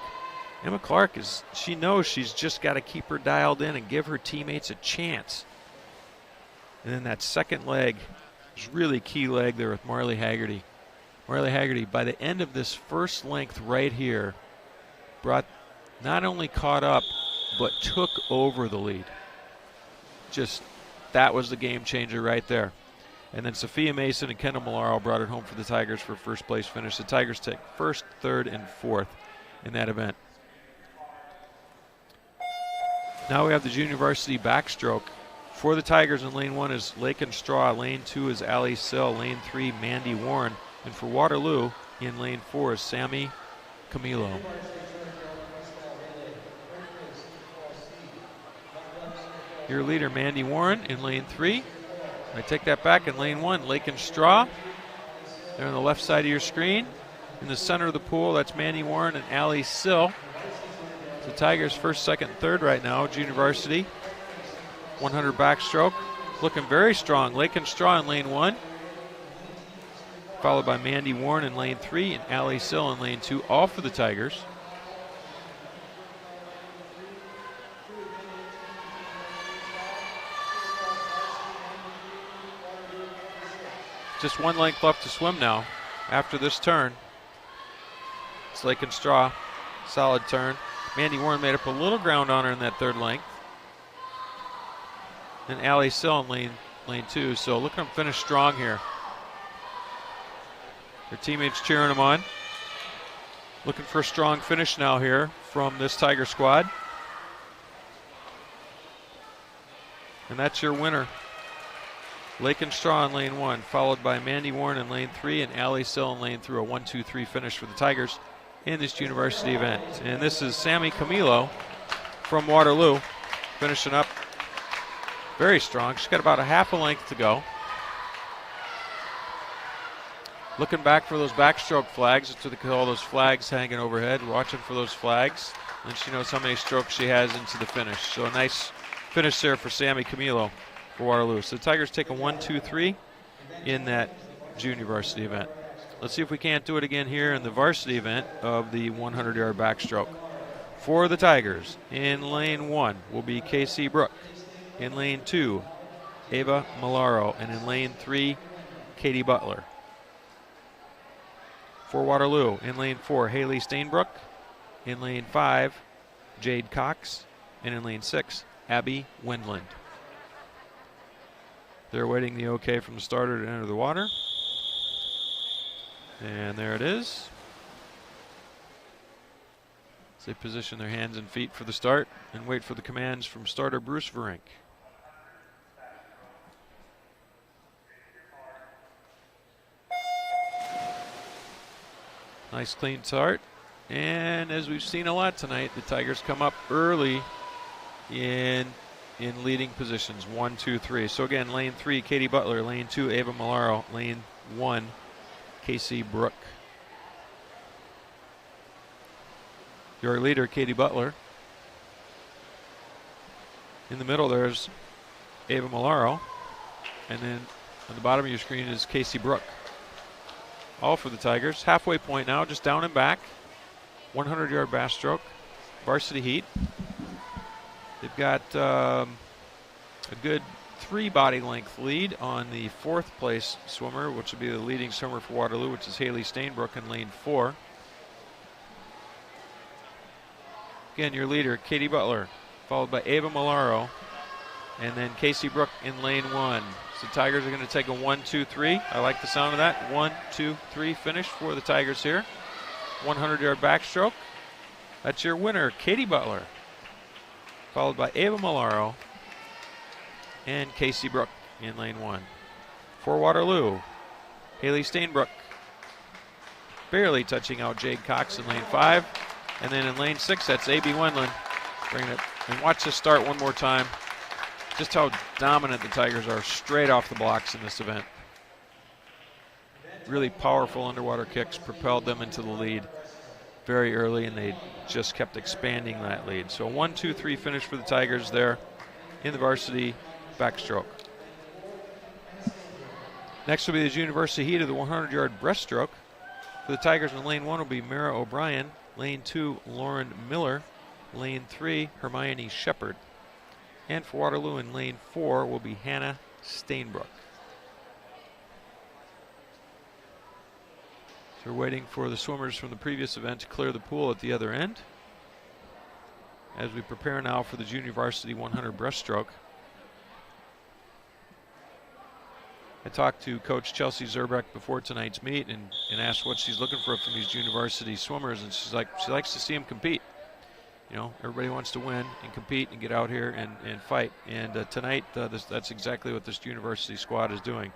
Emma Clark, she knows she's just got to keep her dialed in and give her teammates a chance. And then that second leg is really key leg there with Marley Haggerty. Marley Haggerty, by the end of this first length right here, not only caught up, but took over the lead. Just, that was the game changer right there. And then Sophia Mason and Kendall Malaro brought it home for the Tigers for first place finish. The Tigers take first, third, and fourth in that event. Now we have the junior varsity backstroke. For the Tigers in lane 1 is Lakin Straw, lane 2 is Allie Sill, lane 3 Mandy Warren, and for Waterloo in lane 4 is Sammy Camilo. Your leader Mandy Warren in lane 3. I take that back, in lane 1 Lakin Straw. They're on the left side of your screen. In the center of the pool, that's Mandy Warren and Allie Sill. The Tigers first, second, third right now, junior varsity. 100 backstroke, looking very strong. Lakin Straw in lane 1, followed by Mandy Warren in lane 3 and Allie Sill in lane 2, all for the Tigers. Just one length left to swim now after this turn. It's Lakin Straw, solid turn. Mandy Warren made up a little ground on her in that third length. And Allie Sill in lane 2, so look at them finish strong here. Their teammates cheering them on. Looking for a strong finish now here from this Tiger squad. And that's your winner. Lakin Straw in lane 1, followed by Mandy Warren in lane 3 and Allie Sill in lane 3, a 1-2-3 finish for the Tigers in this university event. And this is Sammy Camilo from Waterloo finishing up very strong. She's got about a half a length to go. Looking back for those backstroke flags. That's what they call those flags hanging overhead. Watching for those flags. And she knows how many strokes she has into the finish. So a nice finish there for Sammy Camilo for Waterloo. So the Tigers take a 1-2-3 in that junior varsity event. Let's see if we can't do it again here in the varsity event of the 100-yard backstroke. For the Tigers, in lane 1 will be Casey Brook. In lane 2, Ava Malaro. And in lane 3, Katie Butler. For Waterloo, in lane 4, Haley Stainbrook. In lane 5, Jade Cox. And in lane 6, Abby Wendland. They're waiting the okay from the starter to enter the water. And there it is. As they position their hands and feet for the start and wait for the commands from starter Bruce Verink. Nice clean start. And as we've seen a lot tonight, the Tigers come up early in leading positions, 1, 2, 3. So again, lane 3, Katie Butler. Lane 2, Ava Malaro. Lane 1, Casey Brook. Your leader, Katie Butler. In the middle, there's Ava Malaro. And then on the bottom of your screen is Casey Brook. All for the Tigers. Halfway point now, just down and back. 100-yard backstroke. Varsity heat. They've got a good 3 body length lead on the 4th place swimmer, which will be the leading swimmer for Waterloo, which is Haley Stainbrook in lane 4. Again, your leader, Katie Butler, followed by Ava Malaro, and then Casey Brook in lane 1. So the Tigers are going to take a 1-2-3. I like the sound of that. 1-2-3 finish for the Tigers here. 100-yard backstroke. That's your winner, Katie Butler. Followed by Ava Malaro and Casey Brook in lane 1. For Waterloo, Haley Stainbrook barely touching out Jade Cox in lane 5. And then in lane 6, that's A.B. Wendland. Bringing it. And watch this start one more time. Just how dominant the Tigers are straight off the blocks in this event. Really powerful underwater kicks propelled them into the lead very early, and they just kept expanding that lead. So a 1-2-3 finish for the Tigers there in the varsity backstroke. Next will be the University heat of the 100-yard breaststroke. For the Tigers in lane 1 will be Mara O'Brien. Lane 2, Lauren Miller. Lane 3, Hermione Shepard. And for Waterloo in lane 4 will be Hannah Stainbrook. So we're waiting for the swimmers from the previous event to clear the pool at the other end as we prepare now for the junior varsity 100 breaststroke. I talked to Coach Chelsea Zerbeck before tonight's meet and asked what she's looking for from these junior varsity swimmers, and she's like, she likes to see them compete. You know, everybody wants to win and compete and get out here and fight. And tonight, that's exactly what this university squad is doing.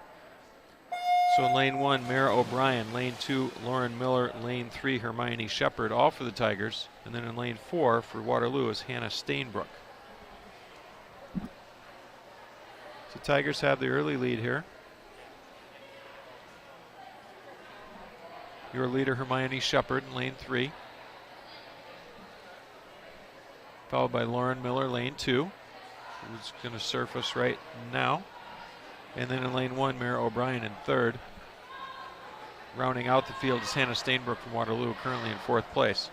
So in lane 1, Mara O'Brien. Lane 2, Lauren Miller. Lane 3, Hermione Shepard, all for the Tigers. And then in lane 4 for Waterloo is Hannah Stainbrook. So Tigers have the early lead here. Your leader, Hermione Shepard, in lane 3. Followed by Lauren Miller, lane 2, who's going to surface right now. And then in lane 1, Mara O'Brien in 3rd. Rounding out the field is Hannah Stainbrook from Waterloo, currently in 4th place.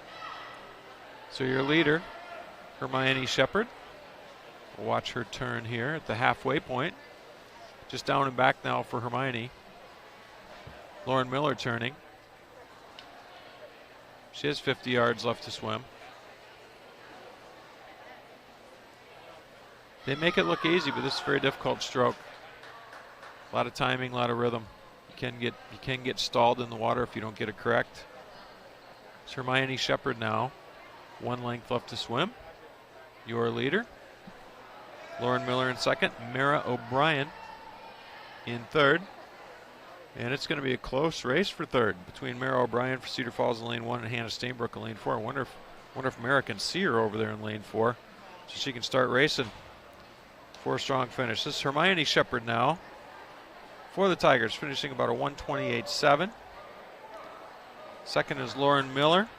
So your leader, Hermione Shepard. We'll watch her turn here at the halfway point. Just down and back now for Hermione. Lauren Miller turning. She has 50 yards left to swim. They make it look easy, but this is a very difficult stroke. A lot of timing, a lot of rhythm. You can get stalled in the water if you don't get it correct. It's Hermione Shepard now. 1 length left to swim. Your leader. Lauren Miller in 2nd. Mara O'Brien in 3rd. And it's going to be a close race for 3rd between Mara O'Brien for Cedar Falls in lane 1 and Hannah Stainbrook in lane 4. I wonder if Mara can see her over there in lane 4 so she can start racing for a strong finish. This is Hermione Shepard now for the Tigers, finishing about a 1:28.7. Second is Lauren Miller.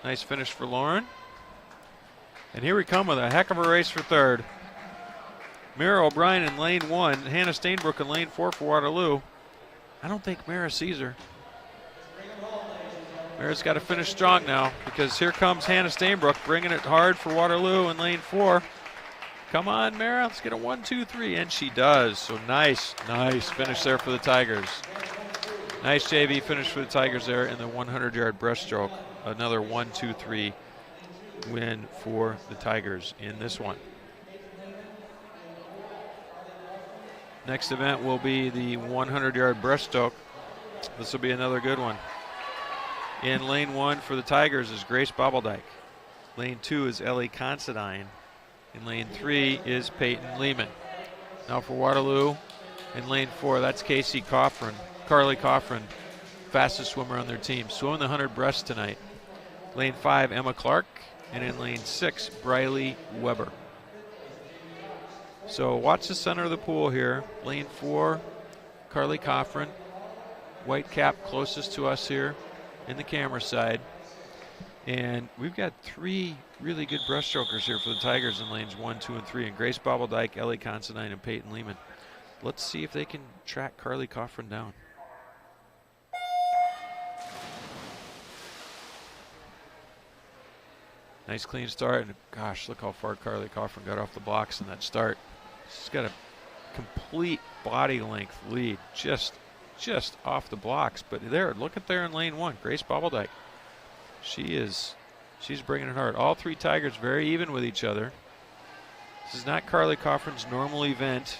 Nice finish for Lauren. And here we come with a heck of a race for 3rd. Mara O'Brien in lane 1, Hannah Stainbrook in lane 4 for Waterloo. I don't think Mara sees her. Mara's got to finish strong now because here comes Hannah Stainbrook bringing it hard for Waterloo in lane 4. Come on, Mara, let's get a 1-2-3, and she does. So nice finish there for the Tigers. Nice JV finish for the Tigers there in the 100-yard breaststroke. Another 1-2-3 win for the Tigers in this one. Next event will be the 100-yard breaststroke. This will be another good one. In lane 1 for the Tigers is Grace Bobbledyke. Lane 2 is Ellie Considine. In lane 3 is Peyton Lehman. Now for Waterloo, in lane 4, that's Casey Coffrin, Carly Coffrin, fastest swimmer on their team. Swimming the 100 breast tonight. Lane 5, Emma Clark. And in lane 6, Briley Weber. So watch the center of the pool here. Lane 4, Carly Coffrin. White cap closest to us here in the camera side. And we've got 3 really good breaststrokers here for the Tigers in lanes 1, 2, and 3. And Grace Bobbledyke, Ellie Considine, and Peyton Lehman. Let's see if they can track Carly Coffrin down. Nice clean start, and gosh, look how far Carly Coffrin got off the blocks in that start. She's got a complete body length lead, just off the blocks. But there, look at there in lane 1, Grace Bobbledyke. She's bringing it hard. All 3 Tigers very even with each other. This is not Carly Coffrin's normal event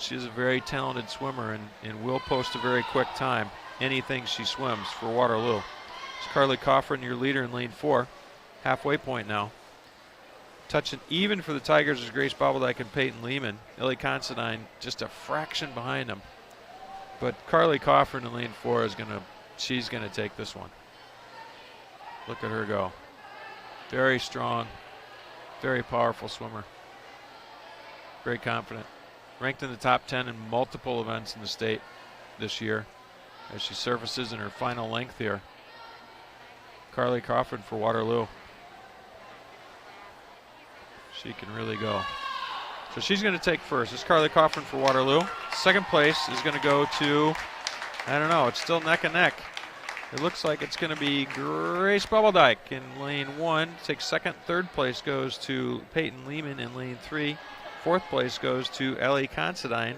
She's a very talented swimmer and will post a very quick time, anything she swims for Waterloo. It's Carly Coffrin, your leader in lane 4, halfway point now. Touching even for the Tigers is Grace Bobbledyke and Peyton Lehman. Ellie Considine just a fraction behind them. But Carly Coffrin in lane 4 is she's gonna take this one. Look at her go. Very strong, very powerful swimmer. Very confident. Ranked in the top 10 in multiple events in the state this year as she surfaces in her final length here. Carly Coffrin for Waterloo. She can really go. So she's going to take first. This is Carly Coffrin for Waterloo. Second place is going to go to, I don't know, it's still neck and neck. It looks like it's going to be Grace Bobbledyke in lane 1. Takes second. Third place goes to Peyton Lehman in lane 3. Fourth place goes to Ellie Considine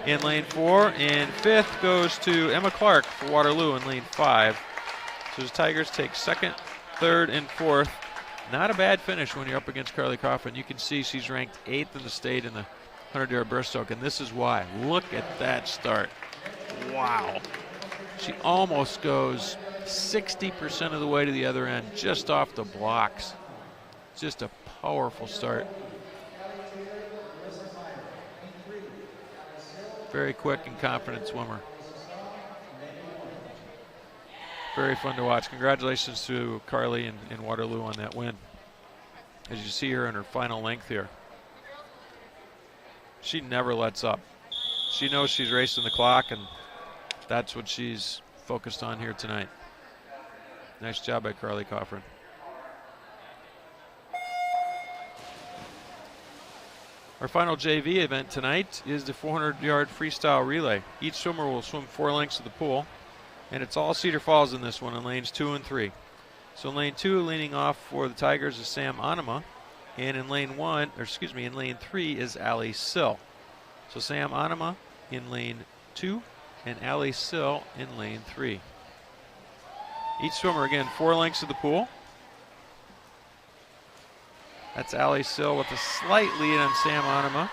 in lane 4. And fifth goes to Emma Clark for Waterloo in lane 5. So the Tigers take second, third, and fourth. Not a bad finish when you're up against Carly Coffin. You can see she's ranked 8th in the state in the 100-yard breaststroke, and this is why. Look at that start. Wow. She almost goes 60% of the way to the other end, just off the blocks. Just a powerful start. Very quick and confident swimmer. Very fun to watch. Congratulations to Carly and Waterloo on that win. As you see her in her final length here. She never lets up. She knows she's racing the clock, and that's what she's focused on here tonight. Nice job by Carly Coffrin. Our final JV event tonight is the 400-yard freestyle relay. Each swimmer will swim 4 lengths of the pool, and it's all Cedar Falls in this one in lanes 2 and 3. So in lane 2, leaning off for the Tigers is Sam Anima, and in lane 3 is Allie Sill. So Sam Anima in lane 2 and Allie Sill in lane 3. Each swimmer, again, 4 lengths of the pool. That's Allie Sill with a slight lead on Sam Anima.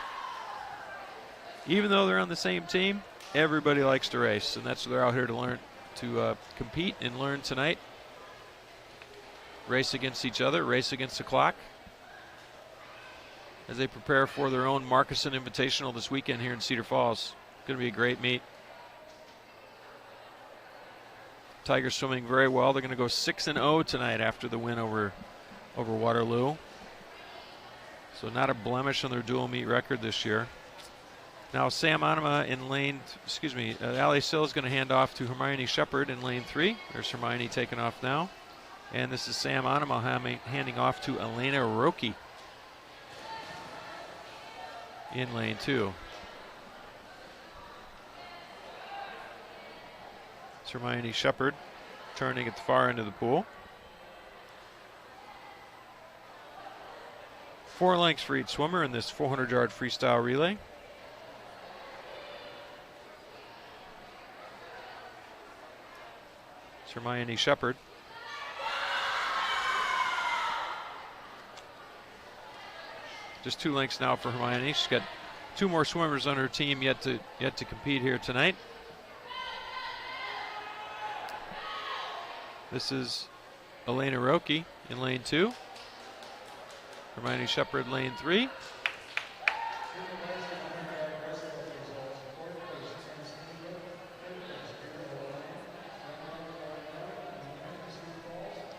Even though they're on the same team, everybody likes to race, and that's what they're out here to learn, to compete and learn tonight. Race against each other, race against the clock, as they prepare for their own Marcussen Invitational this weekend here in Cedar Falls. Going to be a great meet. Tigers swimming very well. They're going to go 6-0 tonight after the win over Waterloo. So not a blemish on their dual meet record this year. Now Sam Anima in Allie Sill is going to hand off to Hermione Shepard in lane 3. There's Hermione taking off now. And this is Sam Anima handing off to Elena Roki in lane 2. It's Hermione Shepard turning at the far end of the pool. 4 lengths for each swimmer in this 400-yard freestyle relay. It's Hermione Shepard. Just 2 lengths now for Hermione. She's got 2 more swimmers on her team yet to compete here tonight. This is Elena Roki in lane 2. Hermione Shepard lane 3.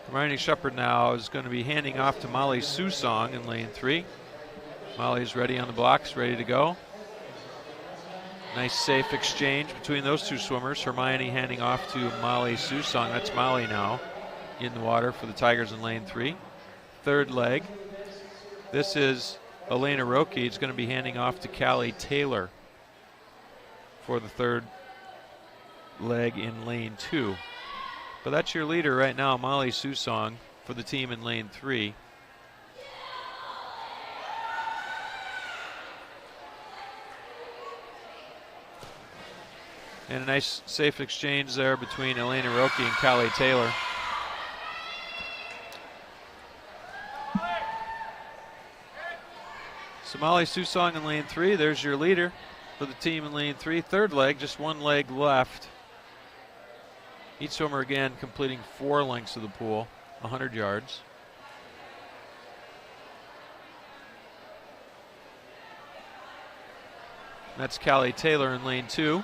Hermione Shepard now is going to be handing off to Molly Susong in lane 3. Molly's ready on the blocks, ready to go. Nice safe exchange between those 2 swimmers. Hermione handing off to Molly Susong. That's Molly now in the water for the Tigers in lane 3. Third leg. This is Elena Roki. It's going to be handing off to Callie Taylor for the third leg in lane 2. But that's your leader right now, Molly Susong, for the team in lane 3. And a nice safe exchange there between Elena Roki and Callie Taylor. So Molly Susong in lane 3, there's your leader. for the team in lane 3. Third leg, just one leg left. Each swimmer again completing 4 lengths of the pool, 100 yards. That's Callie Taylor in lane 2.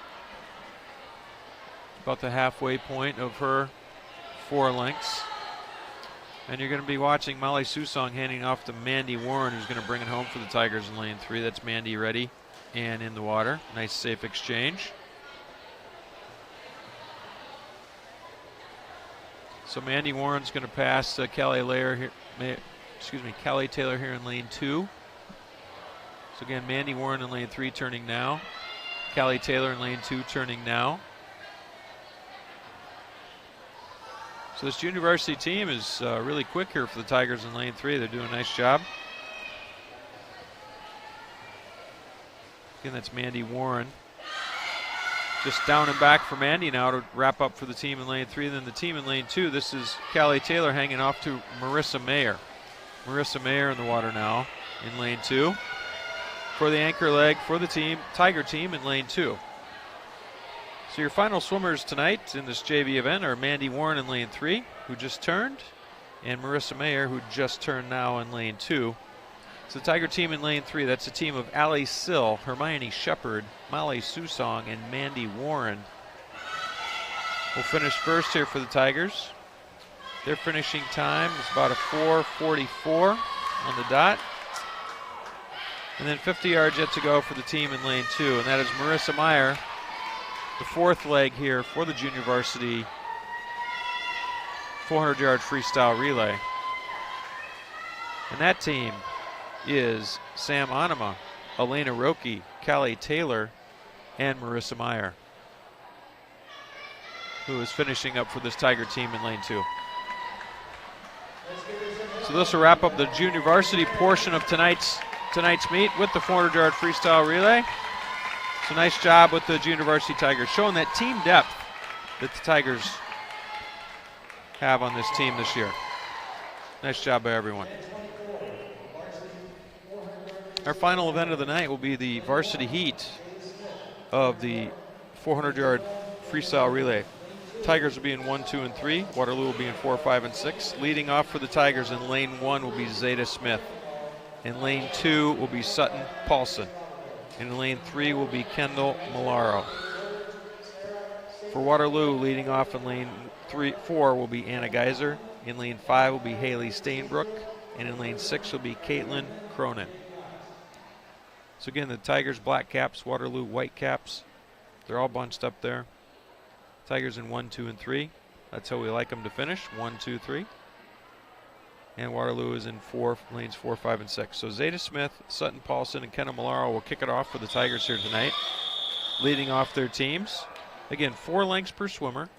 About the halfway point of her 4 lengths. And you're going to be watching Molly Susong handing off to Mandy Warren, who's going to bring it home for the Tigers in lane 3. That's Mandy ready and in the water. Nice safe exchange. So Mandy Warren's going to pass Callie Taylor here in lane 2. So again, Mandy Warren in lane 3 turning now. Callie Taylor in lane 2 turning now. So this junior varsity team is really quick here for the Tigers in lane 3. They're doing a nice job. Again, that's Mandy Warren. Just down and back for Mandy now to wrap up for the team in lane 3. Then the team in lane 2, this is Callie Taylor hanging off to Marissa Mayer. Marissa Mayer in the water now in lane 2. For the anchor leg for the team, Tiger team in lane 2. So your final swimmers tonight in this JV event are Mandy Warren in lane 3, who just turned, and Marissa Mayer, who just turned now in lane 2. So the Tiger team in lane 3, that's a team of Allie Sill, Hermione Shepard, Molly Susong, and Mandy Warren. Will finish first here for the Tigers. Their finishing time is about a 4:44 on the dot. And then 50 yards yet to go for the team in lane 2, and that is Marissa Meyer, the 4th leg here for the junior varsity 400-yard freestyle relay. And that team is Sam Anima, Elena Roki, Callie Taylor, and Marissa Meyer, who is finishing up for this Tiger team in lane 2. So this will wrap up the junior varsity portion of tonight's meet with the 400-yard freestyle relay. So nice job with the junior varsity Tigers, showing that team depth that the Tigers have on this team this year. Nice job by everyone. Our final event of the night will be the varsity heat of the 400-yard freestyle relay. Tigers will be in 1, 2, and 3. Waterloo will be in 4, 5, and 6. Leading off for the Tigers in lane 1 will be Zeta Smith. In lane 2 will be Sutton Paulson. In lane 3 will be Kendall Malaro. For Waterloo, leading off in lane 4 will be Anna Geiser. In lane 5 will be Haley Stainbrook. And in lane 6 will be Caitlin Cronin. So again, the Tigers black caps, Waterloo white caps. They're all bunched up there. Tigers in 1, 2, and 3. That's how we like them to finish, 1, 2, 3. And Waterloo is in lanes 4, 5, and 6. So Zeta Smith, Sutton Paulson, and Kendall Malaro will kick it off for the Tigers here tonight, leading off their teams. Again, 4 lengths per swimmer,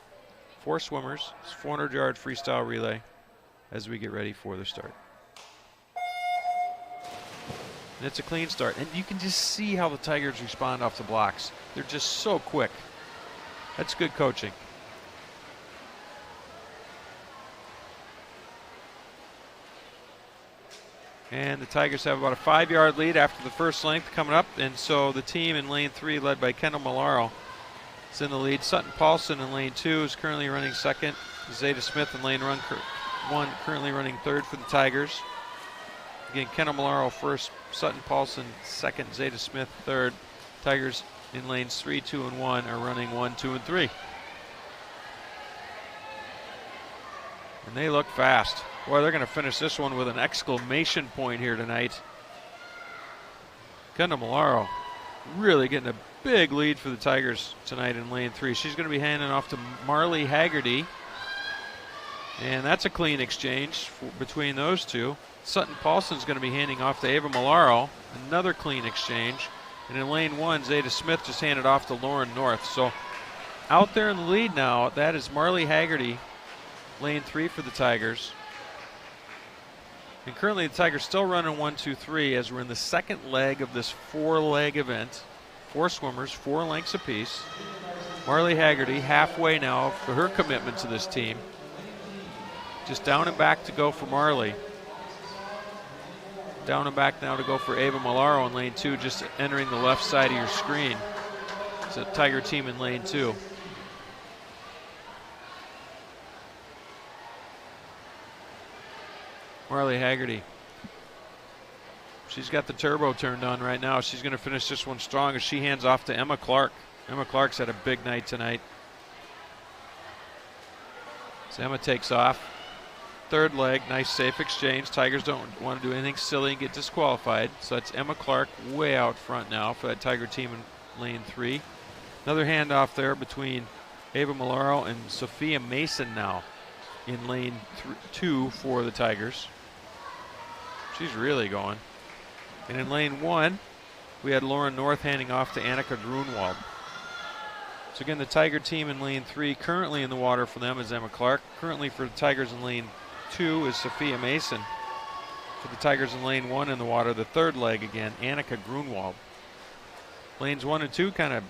4 swimmers, 400-yard freestyle relay as we get ready for the start. And it's a clean start. And you can just see how the Tigers respond off the blocks. They're just so quick. That's good coaching. And the Tigers have about a 5-yard lead after the first length coming up. And so the team in lane 3, led by Kendall Malaro, is in the lead. Sutton Paulson in lane 2 is currently running second. Zeta Smith in lane 1 currently running third for the Tigers. Again, Kendall Malaro first, Sutton Paulson second, Zeta Smith third. Tigers in lanes 3, 2, and 1 are running 1, 2, and 3. And they look fast. Boy, they're going to finish this one with an exclamation point here tonight. Kendall Malaro really getting a big lead for the Tigers tonight in lane 3. She's going to be handing off to Marley Haggerty. And that's a clean exchange between those two. Sutton Paulson's going to be handing off to Ava Malaro. Another clean exchange. And in lane 1, Zeta Smith just handed off to Lauren North. So out there in the lead now, that is Marley Haggerty, lane 3 for the Tigers. And currently the Tigers still running 1, 2, 3 as we're in the second leg of this 4-leg event. 4 swimmers, 4 lengths apiece. Marley Haggerty halfway now for her commitment to this team. Just down and back to go for Marley. Down and back now to go for Ava Malaro in lane 2, just entering the left side of your screen. It's a Tiger team in lane 2. Marley Haggerty. She's got the turbo turned on right now. She's going to finish this one strong as she hands off to Emma Clark. Emma Clark's had a big night tonight. So Emma takes off. Third leg, nice safe exchange. Tigers don't want to do anything silly and get disqualified. So that's Emma Clark way out front now for that Tiger team in lane 3. Another handoff there between Ava Malaro and Sophia Mason now in lane 2 for the Tigers. She's really going. And in lane 1, we had Lauren North handing off to Annika Grunwald. So again, the Tiger team in lane 3, currently in the water for them is Emma Clark. Currently for the Tigers in lane 2 is Sophia Mason. For the Tigers in lane 1 in the water, the third leg again, Annika Grunwald. Lanes 1 and 2 kind of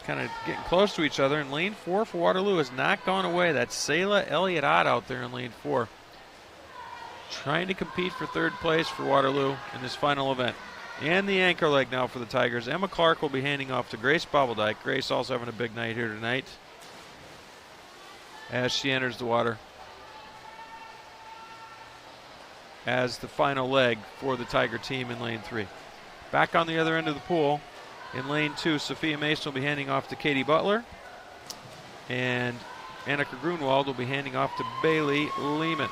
getting close to each other. And lane 4 for Waterloo has not gone away. That's Selah Elliott-Ott out there in lane 4. Trying to compete for third place for Waterloo in this final event. And the anchor leg now for the Tigers. Emma Clark will be handing off to Grace Bobbledike. Grace also having a big night here tonight as she enters the water as the final leg for the Tiger team in lane 3. Back on the other end of the pool in lane 2, Sophia Mason will be handing off to Katie Butler. And Annika Grunwald will be handing off to Bailey Lehman.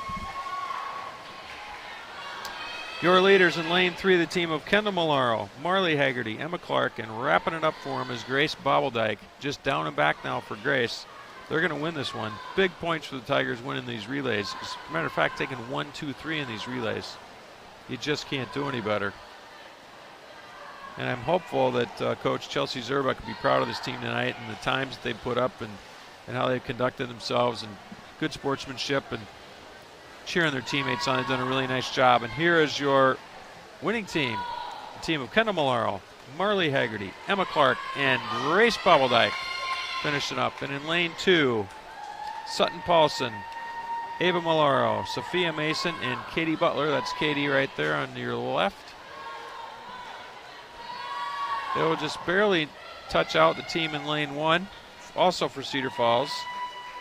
Your leaders in lane 3, the team of Kendall Malaro, Marley Haggerty, Emma Clark, and wrapping it up for him is Grace Bobbledike. Just down and back now for Grace. They're going to win this one. Big points for the Tigers winning these relays. As a matter of fact, taking 1, 2, 3 in these relays. You just can't do any better. And I'm hopeful that Coach Chelsea Zerba can be proud of this team tonight and the times that they put up and how they've conducted themselves and good sportsmanship and cheering their teammates on. They've done a really nice job. And here is your winning team, the team of Kendall Malaro, Marley Haggerty, Emma Clark, and Grace Bobbledike finishing up. And in lane 2, Sutton Paulson, Ava Malaro, Sophia Mason, and Katie Butler. That's Katie right there on your left. They will just barely touch out the team in lane 1, also for Cedar Falls.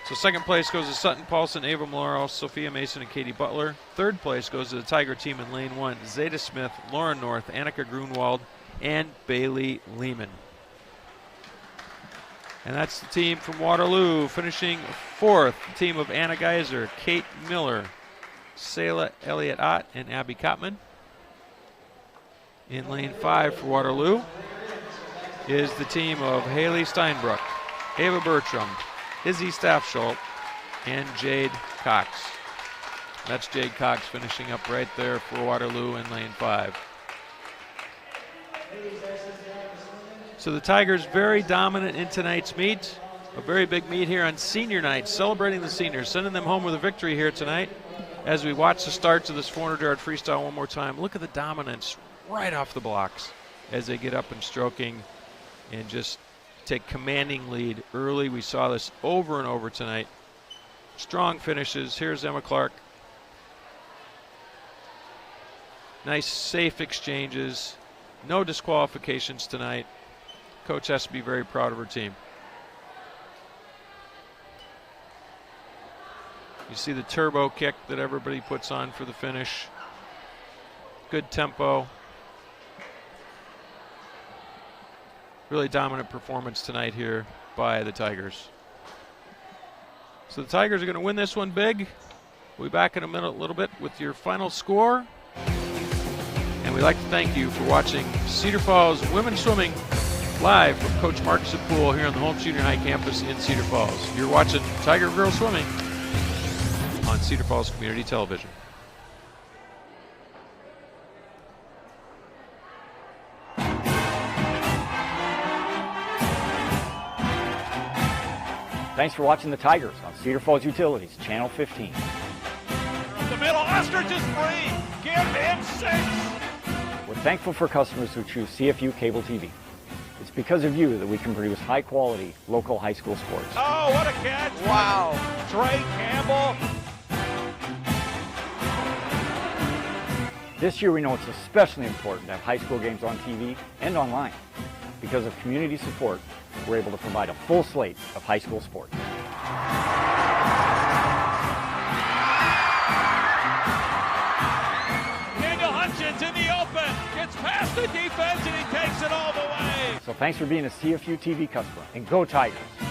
So second place goes to Sutton Paulson, Ava Malaro, Sophia Mason, and Katie Butler. Third place goes to the Tiger team in lane 1, Zeta Smith, Lauren North, Annika Grunwald, and Bailey Lehman. And that's the team from Waterloo finishing 4th. The team of Anna Geiser, Kate Miller, Selah Elliott-Ott, and Abby Kottman. In lane 5 for Waterloo is the team of Haley Steinbrook, Ava Bertram, Izzy Staffschulte, and Jade Cox. That's Jade Cox finishing up right there for Waterloo in lane 5. So the Tigers very dominant in tonight's meet. A very big meet here on senior night, celebrating the seniors, sending them home with a victory here tonight. As we watch the starts of this 400-yard freestyle one more time, look at the dominance right off the blocks as they get up and stroking and just take commanding lead early. We saw this over and over tonight. Strong finishes. Here's Emma Clark. Nice, safe exchanges. No disqualifications tonight. Coach has to be very proud of her team. You see the turbo kick that everybody puts on for the finish. Good tempo. Really dominant performance tonight here by the Tigers. So the Tigers are going to win this one big. We'll be back in a minute, a little bit, with your final score. And we'd like to thank you for watching Cedar Falls Women's Swimming live from Coach Marcussen Pool here on the Holmes Junior High campus in Cedar Falls. You're watching Tiger Girls Swimming on Cedar Falls Community Television. Thanks for watching the Tigers on Cedar Falls Utilities, Channel 15. The middle, Ostrich is free. Give him 6. We're thankful for customers who choose CFU Cable TV. It's because of you that we can produce high-quality local high school sports. Oh, what a catch. Wow. Trey Campbell. This year we know it's especially important to have high school games on TV and online. Because of community support, we're able to provide a full slate of high school sports. In the open, gets past the defense and he takes it all the way. So thanks for being a CFU TV customer, and go Tigers!